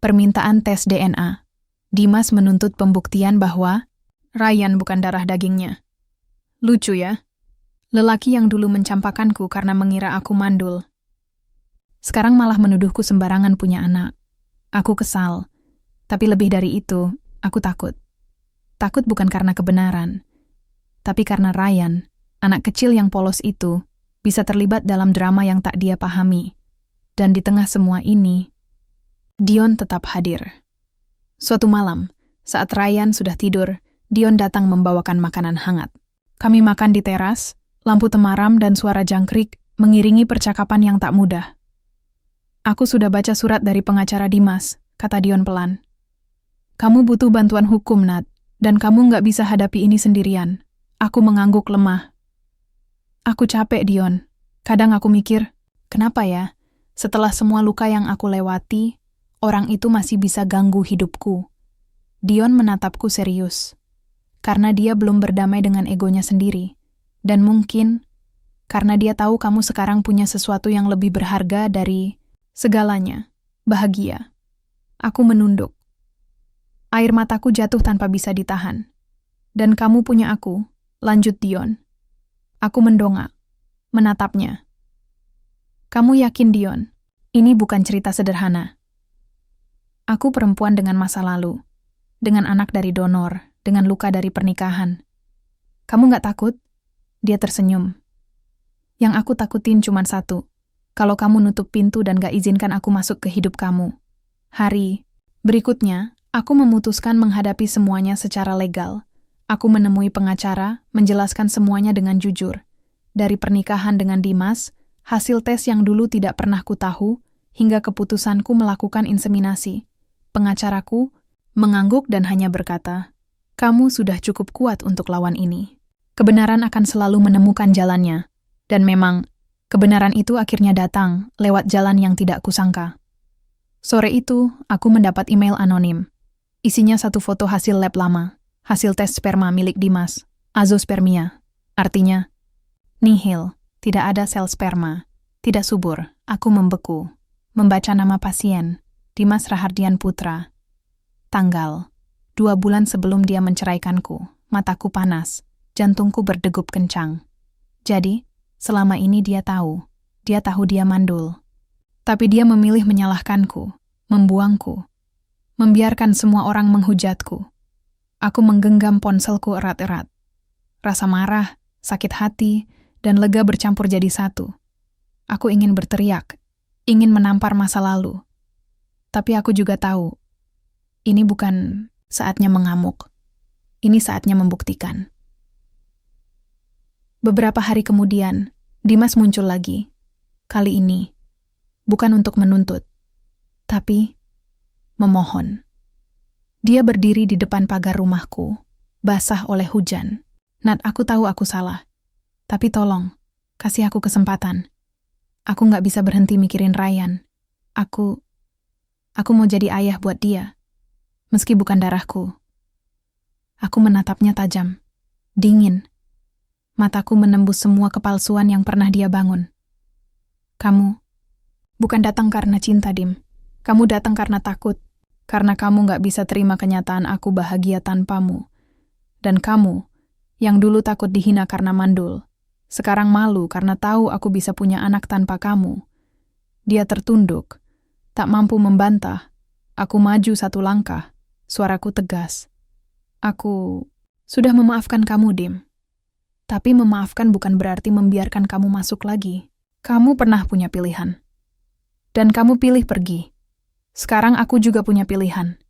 permintaan tes DNA. Dimas menuntut pembuktian bahwa Ryan bukan darah dagingnya. Lucu ya? Lelaki yang dulu mencampakanku karena mengira aku mandul. Sekarang malah menuduhku sembarangan punya anak. Aku kesal. Tapi lebih dari itu, aku takut. Takut bukan karena kebenaran, tapi karena Ryan, anak kecil yang polos itu, bisa terlibat dalam drama yang tak dia pahami. Dan di tengah semua ini, Dion tetap hadir. Suatu malam, saat Ryan sudah tidur, Dion datang membawakan makanan hangat. Kami makan di teras, lampu temaram dan suara jangkrik mengiringi percakapan yang tak mudah. Aku sudah baca surat dari pengacara Dimas, kata Dion pelan. Kamu butuh bantuan hukum, Nat, dan kamu nggak bisa hadapi ini sendirian. Aku mengangguk lemah. Aku capek, Dion. Kadang aku mikir, kenapa ya? Setelah semua luka yang aku lewati, orang itu masih bisa ganggu hidupku. Dion menatapku serius. Karena dia belum berdamai dengan egonya sendiri. Dan mungkin, karena dia tahu kamu sekarang punya sesuatu yang lebih berharga dari segalanya. Bahagia. Aku menunduk. Air mataku jatuh tanpa bisa ditahan. Dan kamu punya aku, lanjut Dion. Aku mendongak. Menatapnya. Kamu yakin, Dion? Ini bukan cerita sederhana. Aku perempuan dengan masa lalu. Dengan anak dari donor, dengan luka dari pernikahan. Kamu nggak takut? Dia tersenyum. Yang aku takutin cuma satu. Kalau kamu nutup pintu dan gak izinkan aku masuk ke hidup kamu. Hari berikutnya, aku memutuskan menghadapi semuanya secara legal. Aku menemui pengacara, menjelaskan semuanya dengan jujur. Dari pernikahan dengan Dimas, hasil tes yang dulu tidak pernah kutahu, hingga keputusanku melakukan inseminasi. Pengacaraku mengangguk dan hanya berkata, kamu sudah cukup kuat untuk lawan ini. Kebenaran akan selalu menemukan jalannya. Dan memang, kebenaran itu akhirnya datang lewat jalan yang tidak kusangka. Sore itu, aku mendapat email anonim. Isinya satu foto hasil lab lama, hasil tes sperma milik Dimas, azospermia. Artinya, nihil, tidak ada sel sperma, tidak subur. Aku membeku, membaca nama pasien, Dimas Rahardian Putra. Tanggal, 2 bulan sebelum dia menceraikanku, mataku panas, jantungku berdegup kencang. Jadi, selama ini dia tahu dia mandul. Tapi dia memilih menyalahkanku, membuangku, membiarkan semua orang menghujatku. Aku menggenggam ponselku erat-erat. Rasa marah, sakit hati, dan lega bercampur jadi satu. Aku ingin berteriak, ingin menampar masa lalu. Tapi aku juga tahu, ini bukan saatnya mengamuk. Ini saatnya membuktikan. Beberapa hari kemudian, Dimas muncul lagi. Kali ini, bukan untuk menuntut, tapi memohon. Dia berdiri di depan pagar rumahku, basah oleh hujan. Nat, aku tahu aku salah. Tapi tolong, kasih aku kesempatan. Aku nggak bisa berhenti mikirin Ryan. Aku mau jadi ayah buat dia. Meski bukan darahku. Aku menatapnya tajam, dingin. Mataku menembus semua kepalsuan yang pernah dia bangun. Kamu bukan datang karena cinta, Dim. Kamu datang karena takut. Karena kamu gak bisa terima kenyataan aku bahagia tanpamu. Dan kamu, yang dulu takut dihina karena mandul, sekarang malu karena tahu aku bisa punya anak tanpa kamu. Dia tertunduk, tak mampu membantah. Aku maju satu langkah. Suaraku tegas. Aku sudah memaafkan kamu, Dim. Tapi memaafkan bukan berarti membiarkan kamu masuk lagi. Kamu pernah punya pilihan. Dan kamu pilih pergi. Sekarang aku juga punya pilihan.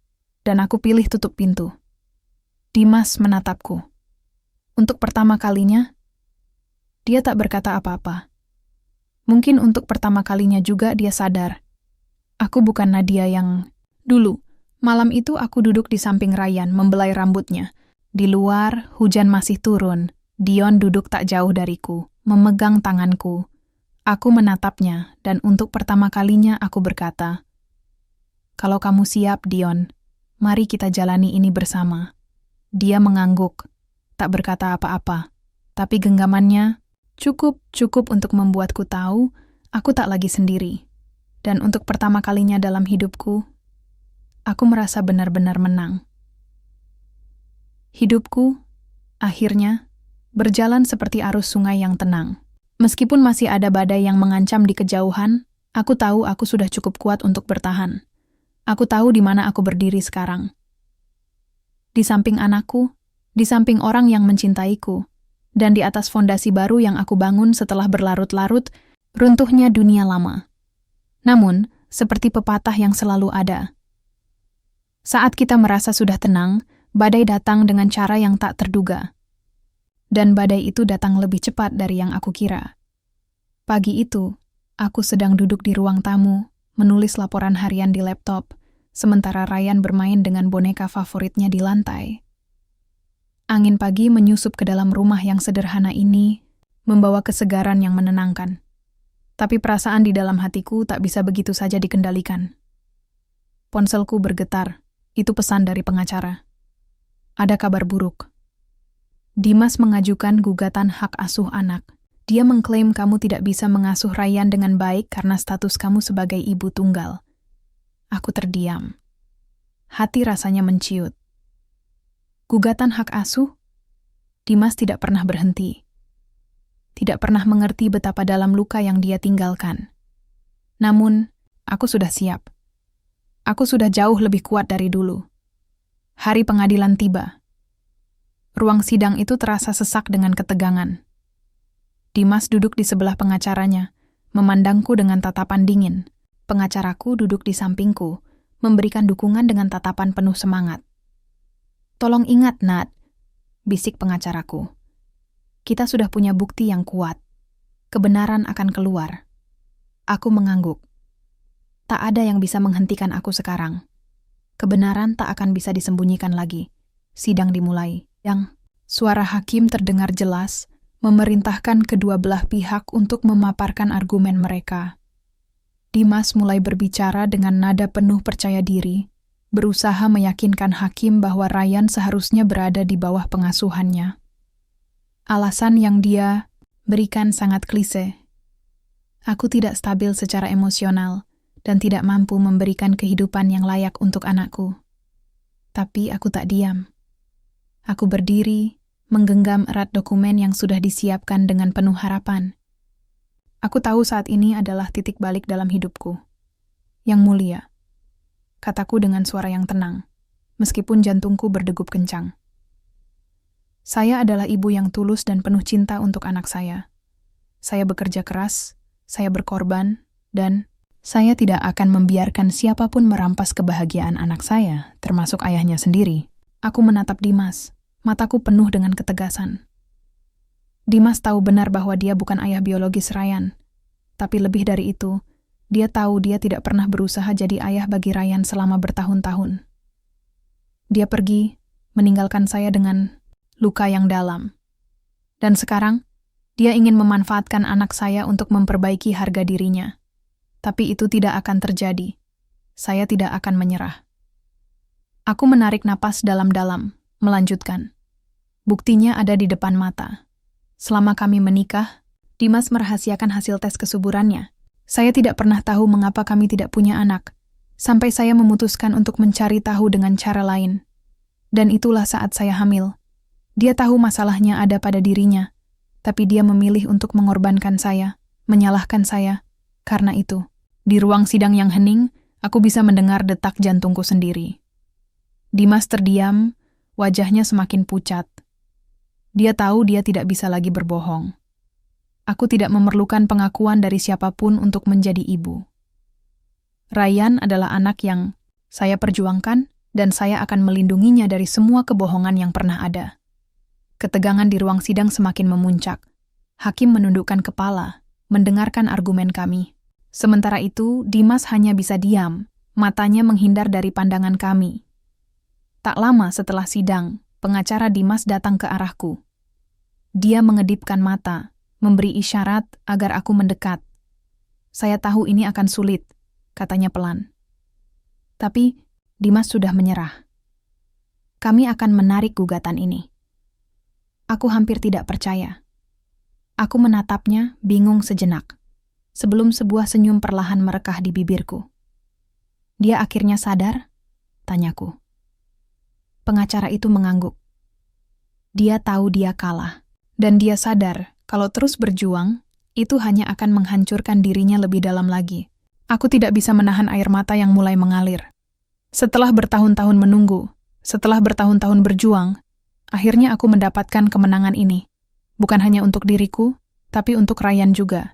Dan aku pilih tutup pintu. Dimas menatapku. Untuk pertama kalinya, dia tak berkata apa-apa. Mungkin untuk pertama kalinya juga dia sadar. Aku bukan Nadia yang dulu. Malam itu aku duduk di samping Ryan membelai rambutnya. Di luar, hujan masih turun. Dion duduk tak jauh dariku, memegang tanganku. Aku menatapnya, dan untuk pertama kalinya aku berkata, kalau kamu siap, Dion, mari kita jalani ini bersama. Dia mengangguk, tak berkata apa-apa, tapi genggamannya cukup untuk membuatku tahu aku tak lagi sendiri. Dan untuk pertama kalinya dalam hidupku, aku merasa benar-benar menang. Hidupku, akhirnya, berjalan seperti arus sungai yang tenang. Meskipun masih ada badai yang mengancam di kejauhan, aku tahu aku sudah cukup kuat untuk bertahan. Aku tahu di mana aku berdiri sekarang. Di samping anakku, di samping orang yang mencintaiku, dan di atas fondasi baru yang aku bangun setelah berlarut-larut runtuhnya dunia lama. Namun, seperti pepatah yang selalu ada, Saat kita merasa sudah tenang, badai datang dengan cara yang tak terduga. Dan badai itu datang lebih cepat dari yang aku kira. Pagi itu, aku sedang duduk di ruang tamu, menulis laporan harian di laptop, sementara Ryan bermain dengan boneka favoritnya di lantai. Angin pagi menyusup ke dalam rumah yang sederhana ini, membawa kesegaran yang menenangkan. Tapi perasaan di dalam hatiku tak bisa begitu saja dikendalikan. Ponselku bergetar. Itu pesan dari pengacara. Ada kabar buruk. Dimas mengajukan gugatan hak asuh anak. Dia mengklaim kamu tidak bisa mengasuh Ryan dengan baik karena status kamu sebagai ibu tunggal. Aku terdiam. Hati rasanya menciut. Gugatan hak asuh? Dimas tidak pernah berhenti. Tidak pernah mengerti betapa dalam luka yang dia tinggalkan. Namun, aku sudah siap. Aku sudah jauh lebih kuat dari dulu. Hari pengadilan tiba. Ruang sidang itu terasa sesak dengan ketegangan. Dimas duduk di sebelah pengacaranya, memandangku dengan tatapan dingin. Pengacaraku duduk di sampingku, memberikan dukungan dengan tatapan penuh semangat. Tolong ingat, Nat, bisik pengacaraku. Kita sudah punya bukti yang kuat. Kebenaran akan keluar. Aku mengangguk. Tak ada yang bisa menghentikan aku sekarang. Kebenaran tak akan bisa disembunyikan lagi. Sidang dimulai. Suara hakim terdengar jelas, memerintahkan kedua belah pihak untuk memaparkan argumen mereka. Dimas mulai berbicara dengan nada penuh percaya diri, berusaha meyakinkan hakim bahwa Ryan seharusnya berada di bawah pengasuhannya. Alasan yang dia berikan sangat klise. Aku tidak stabil secara emosional dan tidak mampu memberikan kehidupan yang layak untuk anakku. Tapi aku tak diam. Aku berdiri, menggenggam erat dokumen yang sudah disiapkan dengan penuh harapan. Aku tahu saat ini adalah titik balik dalam hidupku. Yang mulia, kataku dengan suara yang tenang, meskipun jantungku berdegup kencang. Saya adalah ibu yang tulus dan penuh cinta untuk anak saya. Saya bekerja keras, saya berkorban, dan saya tidak akan membiarkan siapapun merampas kebahagiaan anak saya, termasuk ayahnya sendiri. Aku menatap Dimas, mataku penuh dengan ketegasan. Dimas tahu benar bahwa dia bukan ayah biologis Ryan. Tapi lebih dari itu, dia tahu dia tidak pernah berusaha jadi ayah bagi Ryan selama bertahun-tahun. Dia pergi, meninggalkan saya dengan luka yang dalam. Dan sekarang, dia ingin memanfaatkan anak saya untuk memperbaiki harga dirinya. Tapi itu tidak akan terjadi. Saya tidak akan menyerah. Aku menarik napas dalam-dalam, melanjutkan. Buktinya ada di depan mata. Selama kami menikah, Dimas merahasiakan hasil tes kesuburannya. Saya tidak pernah tahu mengapa kami tidak punya anak, sampai saya memutuskan untuk mencari tahu dengan cara lain. Dan itulah saat saya hamil. Dia tahu masalahnya ada pada dirinya, tapi dia memilih untuk mengorbankan saya, menyalahkan saya. Karena itu, di ruang sidang yang hening, aku bisa mendengar detak jantungku sendiri. Dimas terdiam, wajahnya semakin pucat. Dia tahu dia tidak bisa lagi berbohong. Aku tidak memerlukan pengakuan dari siapapun untuk menjadi ibu. Ryan adalah anak yang saya perjuangkan dan saya akan melindunginya dari semua kebohongan yang pernah ada. Ketegangan di ruang sidang semakin memuncak. Hakim menundukkan kepala, mendengarkan argumen kami. Sementara itu, Dimas hanya bisa diam, matanya menghindar dari pandangan kami. Tak lama setelah sidang, pengacara Dimas datang ke arahku. Dia mengedipkan mata, memberi isyarat agar aku mendekat. Saya tahu ini akan sulit, katanya pelan. Tapi, Dimas sudah menyerah. Kami akan menarik gugatan ini. Aku hampir tidak percaya. Aku menatapnya, bingung sejenak. Sebelum sebuah senyum perlahan merekah di bibirku. Dia akhirnya sadar? Tanyaku. Pengacara itu mengangguk. Dia tahu dia kalah. Dan dia sadar kalau terus berjuang, itu hanya akan menghancurkan dirinya lebih dalam lagi. Aku tidak bisa menahan air mata yang mulai mengalir. Setelah bertahun-tahun menunggu, setelah bertahun-tahun berjuang, akhirnya aku mendapatkan kemenangan ini. Bukan hanya untuk diriku, tapi untuk Ryan juga.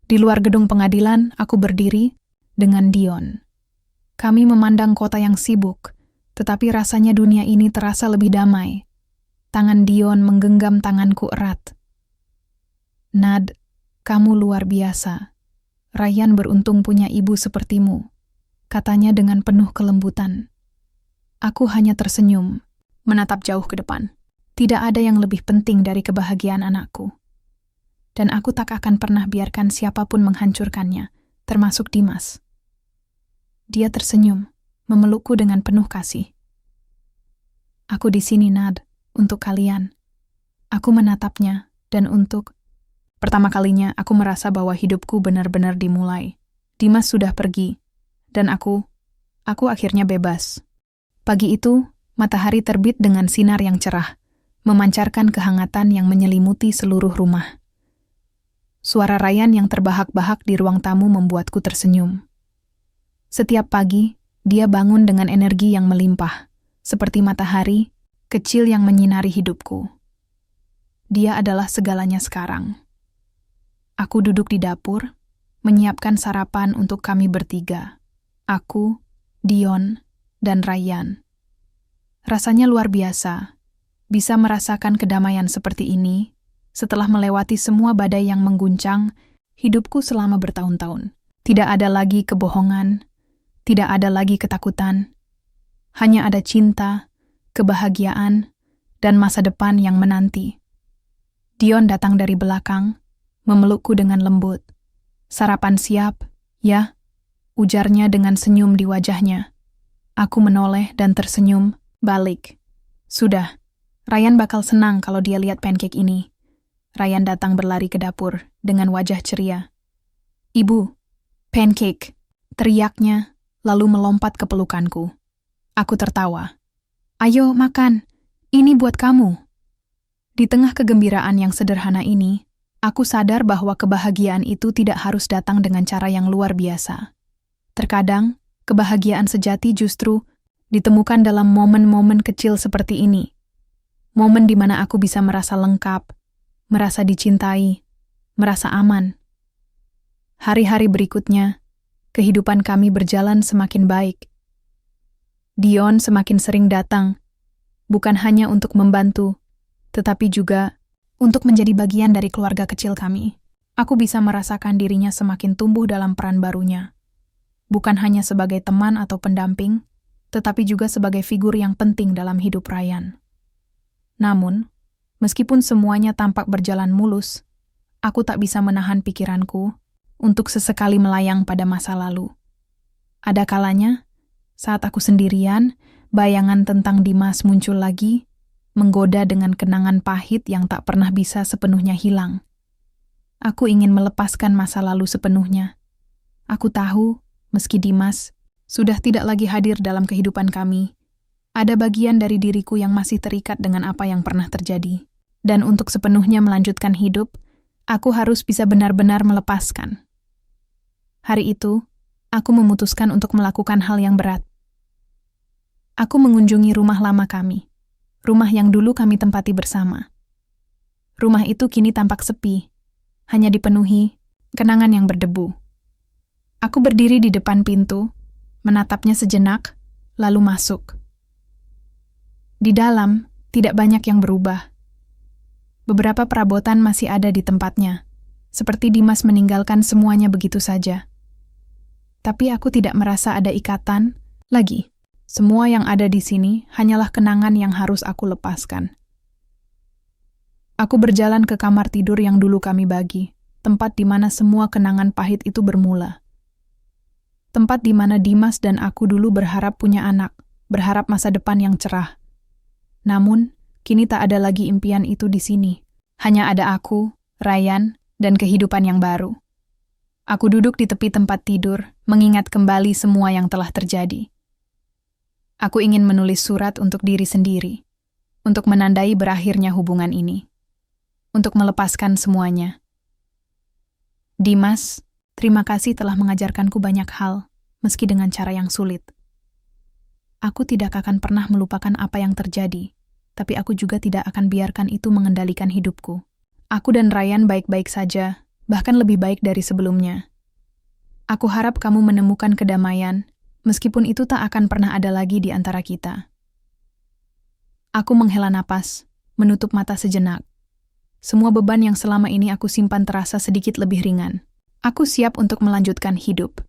Di luar gedung pengadilan, aku berdiri dengan Dion. Kami memandang kota yang sibuk, Tetapi rasanya dunia ini terasa lebih damai. Tangan Dion menggenggam tanganku erat. Nad, kamu luar biasa. Ryan beruntung punya ibu sepertimu, katanya dengan penuh kelembutan. Aku hanya tersenyum, menatap jauh ke depan. Tidak ada yang lebih penting dari kebahagiaan anakku. Dan aku tak akan pernah biarkan siapapun menghancurkannya, termasuk Dimas. Dia tersenyum, memelukku dengan penuh kasih. Aku di sini, Nad, untuk kalian. Aku menatapnya, dan untuk... Pertama kalinya aku merasa bahwa hidupku benar-benar dimulai. Dimas sudah pergi, dan aku akhirnya bebas. Pagi itu, matahari terbit dengan sinar yang cerah, memancarkan kehangatan yang menyelimuti seluruh rumah. Suara Ryan yang terbahak-bahak di ruang tamu membuatku tersenyum. Setiap pagi, dia bangun dengan energi yang melimpah, seperti matahari kecil yang menyinari hidupku. Dia adalah segalanya sekarang. Aku duduk di dapur, menyiapkan sarapan untuk kami bertiga. Aku, Dion, dan Ryan. Rasanya luar biasa, bisa merasakan kedamaian seperti ini setelah melewati semua badai yang mengguncang hidupku selama bertahun-tahun. Tidak ada lagi kebohongan, tidak ada lagi ketakutan, hanya ada cinta, kebahagiaan, dan masa depan yang menanti. Dion datang dari belakang, memelukku dengan lembut. Sarapan siap, ya, ujarnya dengan senyum di wajahnya. Aku menoleh dan tersenyum, balik. Sudah, Ryan bakal senang kalau dia lihat pancake ini. Ryan datang berlari ke dapur dengan wajah ceria. Ibu, pancake, teriaknya, lalu melompat ke pelukanku. Aku tertawa. Ayo makan, ini buat kamu. Di tengah kegembiraan yang sederhana ini, aku sadar bahwa kebahagiaan itu tidak harus datang dengan cara yang luar biasa. Terkadang, kebahagiaan sejati justru ditemukan dalam momen-momen kecil seperti ini. Momen di mana aku bisa merasa lengkap, merasa dicintai, merasa aman. Hari-hari berikutnya, kehidupan kami berjalan semakin baik. Dion semakin sering datang, bukan hanya untuk membantu, tetapi juga untuk menjadi bagian dari keluarga kecil kami. Aku bisa merasakan dirinya semakin tumbuh dalam peran barunya. Bukan hanya sebagai teman atau pendamping, tetapi juga sebagai figur yang penting dalam hidup Ryan. Namun, meskipun semuanya tampak berjalan mulus, aku tak bisa menahan pikiranku untuk sesekali melayang pada masa lalu. Ada kalanya, saat aku sendirian, bayangan tentang Dimas muncul lagi, menggoda dengan kenangan pahit yang tak pernah bisa sepenuhnya hilang. Aku ingin melepaskan masa lalu sepenuhnya. Aku tahu, meski Dimas sudah tidak lagi hadir dalam kehidupan kami, ada bagian dari diriku yang masih terikat dengan apa yang pernah terjadi. Dan untuk sepenuhnya melanjutkan hidup, aku harus bisa benar-benar melepaskan. Hari itu, aku memutuskan untuk melakukan hal yang berat. Aku mengunjungi rumah lama kami, rumah yang dulu kami tempati bersama. Rumah itu kini tampak sepi, hanya dipenuhi kenangan yang berdebu. Aku berdiri di depan pintu, menatapnya sejenak, lalu masuk. Di dalam, tidak banyak yang berubah. Beberapa perabotan masih ada di tempatnya, seperti Dimas meninggalkan semuanya begitu saja. Tapi aku tidak merasa ada ikatan lagi. Semua yang ada di sini hanyalah kenangan yang harus aku lepaskan. Aku berjalan ke kamar tidur yang dulu kami bagi, tempat di mana semua kenangan pahit itu bermula. Tempat di mana Dimas dan aku dulu berharap punya anak, berharap masa depan yang cerah. Namun, kini tak ada lagi impian itu di sini. Hanya ada aku, Ryan, dan kehidupan yang baru. Aku duduk di tepi tempat tidur, mengingat kembali semua yang telah terjadi. Aku ingin menulis surat untuk diri sendiri, untuk menandai berakhirnya hubungan ini, untuk melepaskan semuanya. Dimas, terima kasih telah mengajarkanku banyak hal, meski dengan cara yang sulit. Aku tidak akan pernah melupakan apa yang terjadi, tapi aku juga tidak akan biarkan itu mengendalikan hidupku. Aku dan Ryan baik-baik saja, bahkan lebih baik dari sebelumnya. Aku harap kamu menemukan kedamaian, meskipun itu tak akan pernah ada lagi di antara kita. Aku menghela napas, menutup mata sejenak. Semua beban yang selama ini aku simpan terasa sedikit lebih ringan. Aku siap untuk melanjutkan hidup.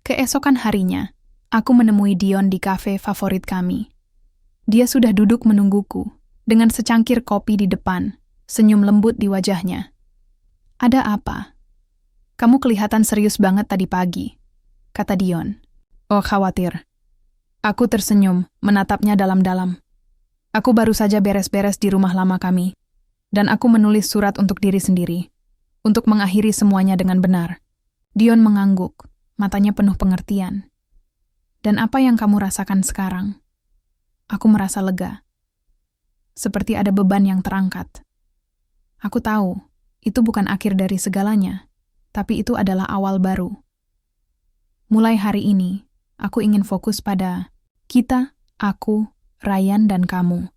Keesokan harinya, aku menemui Dion di kafe favorit kami. Dia sudah duduk menungguku, dengan secangkir kopi di depan, senyum lembut di wajahnya. "Ada apa? Kamu kelihatan serius banget tadi pagi," kata Dion. "Oh, khawatir." Aku tersenyum, menatapnya dalam-dalam. "Aku baru saja beres-beres di rumah lama kami, dan aku menulis surat untuk diri sendiri, untuk mengakhiri semuanya dengan benar." Dion mengangguk, matanya penuh pengertian. "Dan apa yang kamu rasakan sekarang?" Aku merasa lega. Seperti ada beban yang terangkat. Aku tahu, itu bukan akhir dari segalanya, tapi itu adalah awal baru. Mulai hari ini, aku ingin fokus pada kita, aku, Ryan, dan kamu.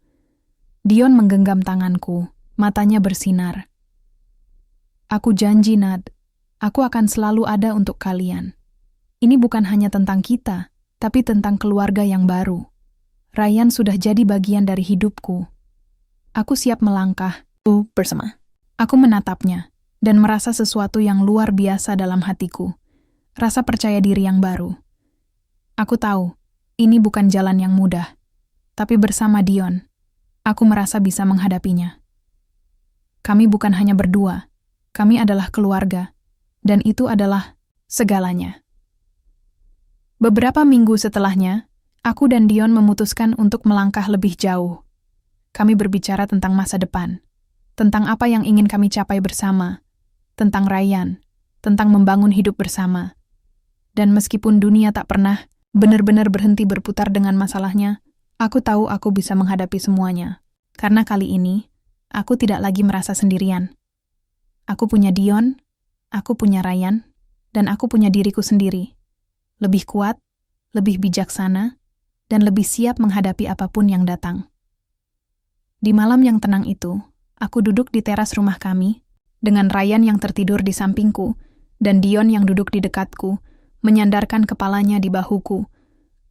Dion menggenggam tanganku, matanya bersinar. "Aku janji, Nad, aku akan selalu ada untuk kalian. Ini bukan hanya tentang kita, tapi tentang keluarga yang baru. Ryan sudah jadi bagian dari hidupku. Aku siap melangkah bersama." Aku menatapnya, dan merasa sesuatu yang luar biasa dalam hatiku. Rasa percaya diri yang baru. Aku tahu, ini bukan jalan yang mudah. Tapi bersama Dion, aku merasa bisa menghadapinya. Kami bukan hanya berdua, kami adalah keluarga, dan itu adalah segalanya. Beberapa minggu setelahnya, aku dan Dion memutuskan untuk melangkah lebih jauh. Kami berbicara tentang masa depan, tentang apa yang ingin kami capai bersama, tentang Ryan, tentang membangun hidup bersama. Dan meskipun dunia tak pernah benar-benar berhenti berputar dengan masalahnya, aku tahu aku bisa menghadapi semuanya. Karena kali ini, aku tidak lagi merasa sendirian. Aku punya Dion, aku punya Ryan, dan aku punya diriku sendiri. Lebih kuat, lebih bijaksana, dan lebih siap menghadapi apapun yang datang. Di malam yang tenang itu, aku duduk di teras rumah kami, dengan Ryan yang tertidur di sampingku, dan Dion yang duduk di dekatku, menyandarkan kepalanya di bahuku.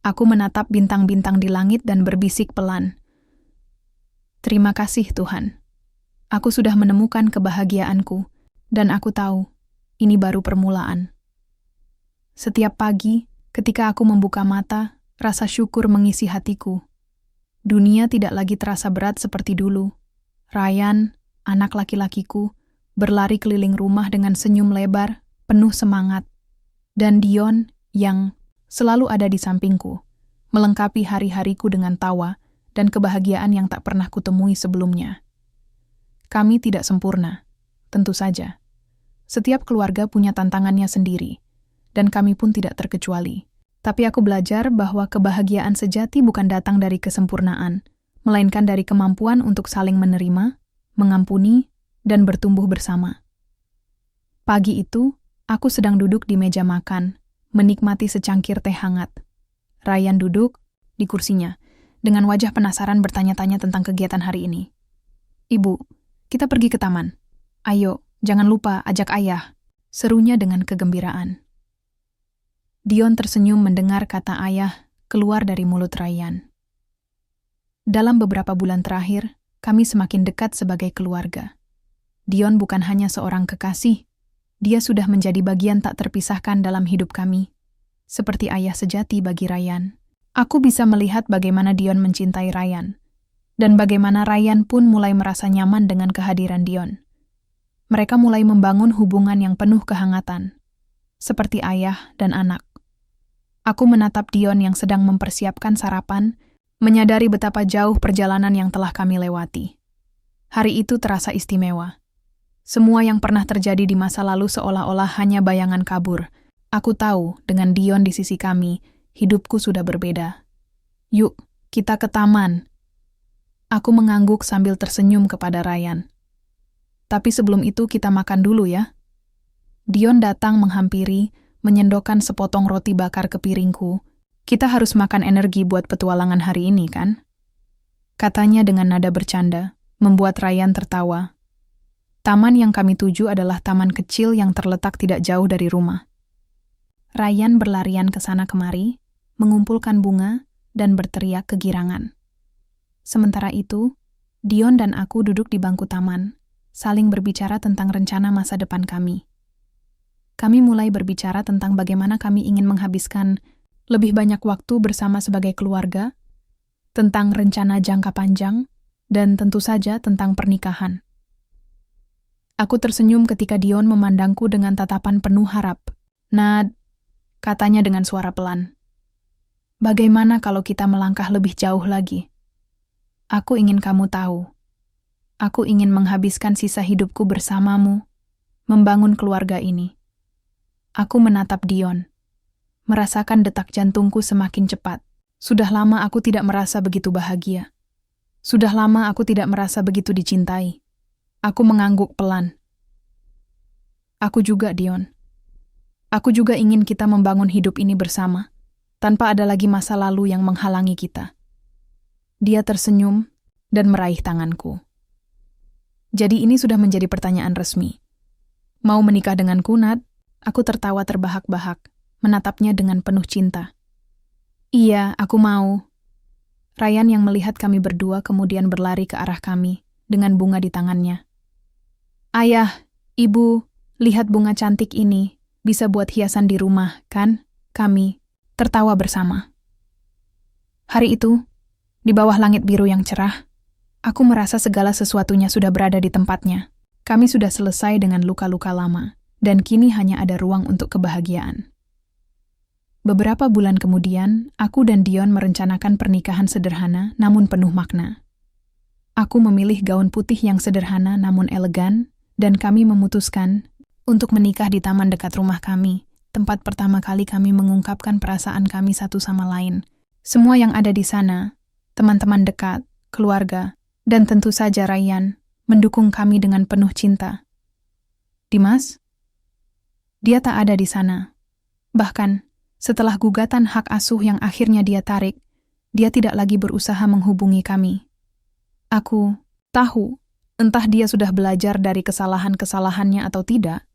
Aku menatap bintang-bintang di langit dan berbisik pelan. "Terima kasih, Tuhan. Aku sudah menemukan kebahagiaanku, dan aku tahu, ini baru permulaan." Setiap pagi, ketika aku membuka mata, rasa syukur mengisi hatiku. Dunia tidak lagi terasa berat seperti dulu. Ryan, anak laki-lakiku, berlari keliling rumah dengan senyum lebar, penuh semangat. Dan Dion yang selalu ada di sampingku, melengkapi hari-hariku dengan tawa dan kebahagiaan yang tak pernah kutemui sebelumnya. Kami tidak sempurna, tentu saja. Setiap keluarga punya tantangannya sendiri, dan kami pun tidak terkecuali. Tapi aku belajar bahwa kebahagiaan sejati bukan datang dari kesempurnaan, melainkan dari kemampuan untuk saling menerima, mengampuni, dan bertumbuh bersama. Pagi itu, aku sedang duduk di meja makan, menikmati secangkir teh hangat. Ryan duduk di kursinya, dengan wajah penasaran bertanya-tanya tentang kegiatan hari ini. "Ibu, kita pergi ke taman. Ayo, jangan lupa ajak ayah," serunya dengan kegembiraan. Dion tersenyum mendengar kata ayah keluar dari mulut Ryan. Dalam beberapa bulan terakhir, kami semakin dekat sebagai keluarga. Dion bukan hanya seorang kekasih, dia sudah menjadi bagian tak terpisahkan dalam hidup kami. Seperti ayah sejati bagi Ryan. Aku bisa melihat bagaimana Dion mencintai Ryan, dan bagaimana Ryan pun mulai merasa nyaman dengan kehadiran Dion. Mereka mulai membangun hubungan yang penuh kehangatan, seperti ayah dan anak. Aku menatap Dion yang sedang mempersiapkan sarapan, menyadari betapa jauh perjalanan yang telah kami lewati. Hari itu terasa istimewa. Semua yang pernah terjadi di masa lalu seolah-olah hanya bayangan kabur. Aku tahu, dengan Dion di sisi kami, hidupku sudah berbeda. "Yuk, kita ke taman." Aku mengangguk sambil tersenyum kepada Ryan. "Tapi sebelum itu kita makan dulu ya." Dion datang menghampiri, menyendokkan sepotong roti bakar ke piringku. "Kita harus makan energi buat petualangan hari ini, kan?" Katanya dengan nada bercanda, membuat Ryan tertawa. Taman yang kami tuju adalah taman kecil yang terletak tidak jauh dari rumah. Ryan berlarian ke sana kemari, mengumpulkan bunga, dan berteriak kegirangan. Sementara itu, Dion dan aku duduk di bangku taman, saling berbicara tentang rencana masa depan kami. Kami mulai berbicara tentang bagaimana kami ingin menghabiskan lebih banyak waktu bersama sebagai keluarga, tentang rencana jangka panjang, dan tentu saja tentang pernikahan. Aku tersenyum ketika Dion memandangku dengan tatapan penuh harap. "Nad," katanya dengan suara pelan, "bagaimana kalau kita melangkah lebih jauh lagi? Aku ingin kamu tahu. Aku ingin menghabiskan sisa hidupku bersamamu, membangun keluarga ini." Aku menatap Dion, merasakan detak jantungku semakin cepat. Sudah lama aku tidak merasa begitu bahagia. Sudah lama aku tidak merasa begitu dicintai. Aku mengangguk pelan. "Aku juga, Dion. Aku juga ingin kita membangun hidup ini bersama, tanpa ada lagi masa lalu yang menghalangi kita." Dia tersenyum dan meraih tanganku. "Jadi ini sudah menjadi pertanyaan resmi. Mau menikah denganku, Nad?" Aku tertawa terbahak-bahak, menatapnya dengan penuh cinta. "Iya, aku mau." Ryan yang melihat kami berdua kemudian berlari ke arah kami, dengan bunga di tangannya. "Ayah, Ibu, lihat bunga cantik ini. Bisa buat hiasan di rumah, kan?" Kami tertawa bersama. Hari itu, di bawah langit biru yang cerah, aku merasa segala sesuatunya sudah berada di tempatnya. Kami sudah selesai dengan luka-luka lama, dan kini hanya ada ruang untuk kebahagiaan. Beberapa bulan kemudian, aku dan Dion merencanakan pernikahan sederhana namun penuh makna. Aku memilih gaun putih yang sederhana namun elegan, dan kami memutuskan untuk menikah di taman dekat rumah kami, tempat pertama kali kami mengungkapkan perasaan kami satu sama lain. Semua yang ada di sana, teman-teman dekat, keluarga, dan tentu saja Ryan, mendukung kami dengan penuh cinta. Dimas? Dia tak ada di sana. Bahkan, setelah gugatan hak asuh yang akhirnya dia tarik, dia tidak lagi berusaha menghubungi kami. Aku tahu, entah dia sudah belajar dari kesalahan-kesalahannya atau tidak,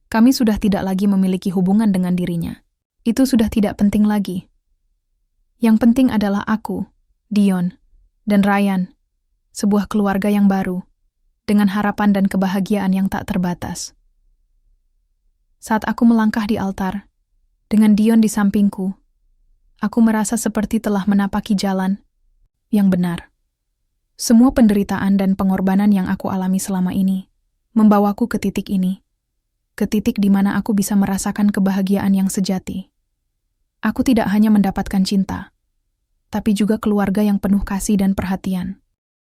kami sudah tidak lagi memiliki hubungan dengan dirinya. Itu sudah tidak penting lagi. Yang penting adalah aku, Dion, dan Ryan, sebuah keluarga yang baru, dengan harapan dan kebahagiaan yang tak terbatas. Saat aku melangkah di altar, dengan Dion di sampingku, aku merasa seperti telah menapaki jalan yang benar. Semua penderitaan dan pengorbanan yang aku alami selama ini membawaku ke titik ini, ke titik di mana aku bisa merasakan kebahagiaan yang sejati. Aku tidak hanya mendapatkan cinta, tapi juga keluarga yang penuh kasih dan perhatian.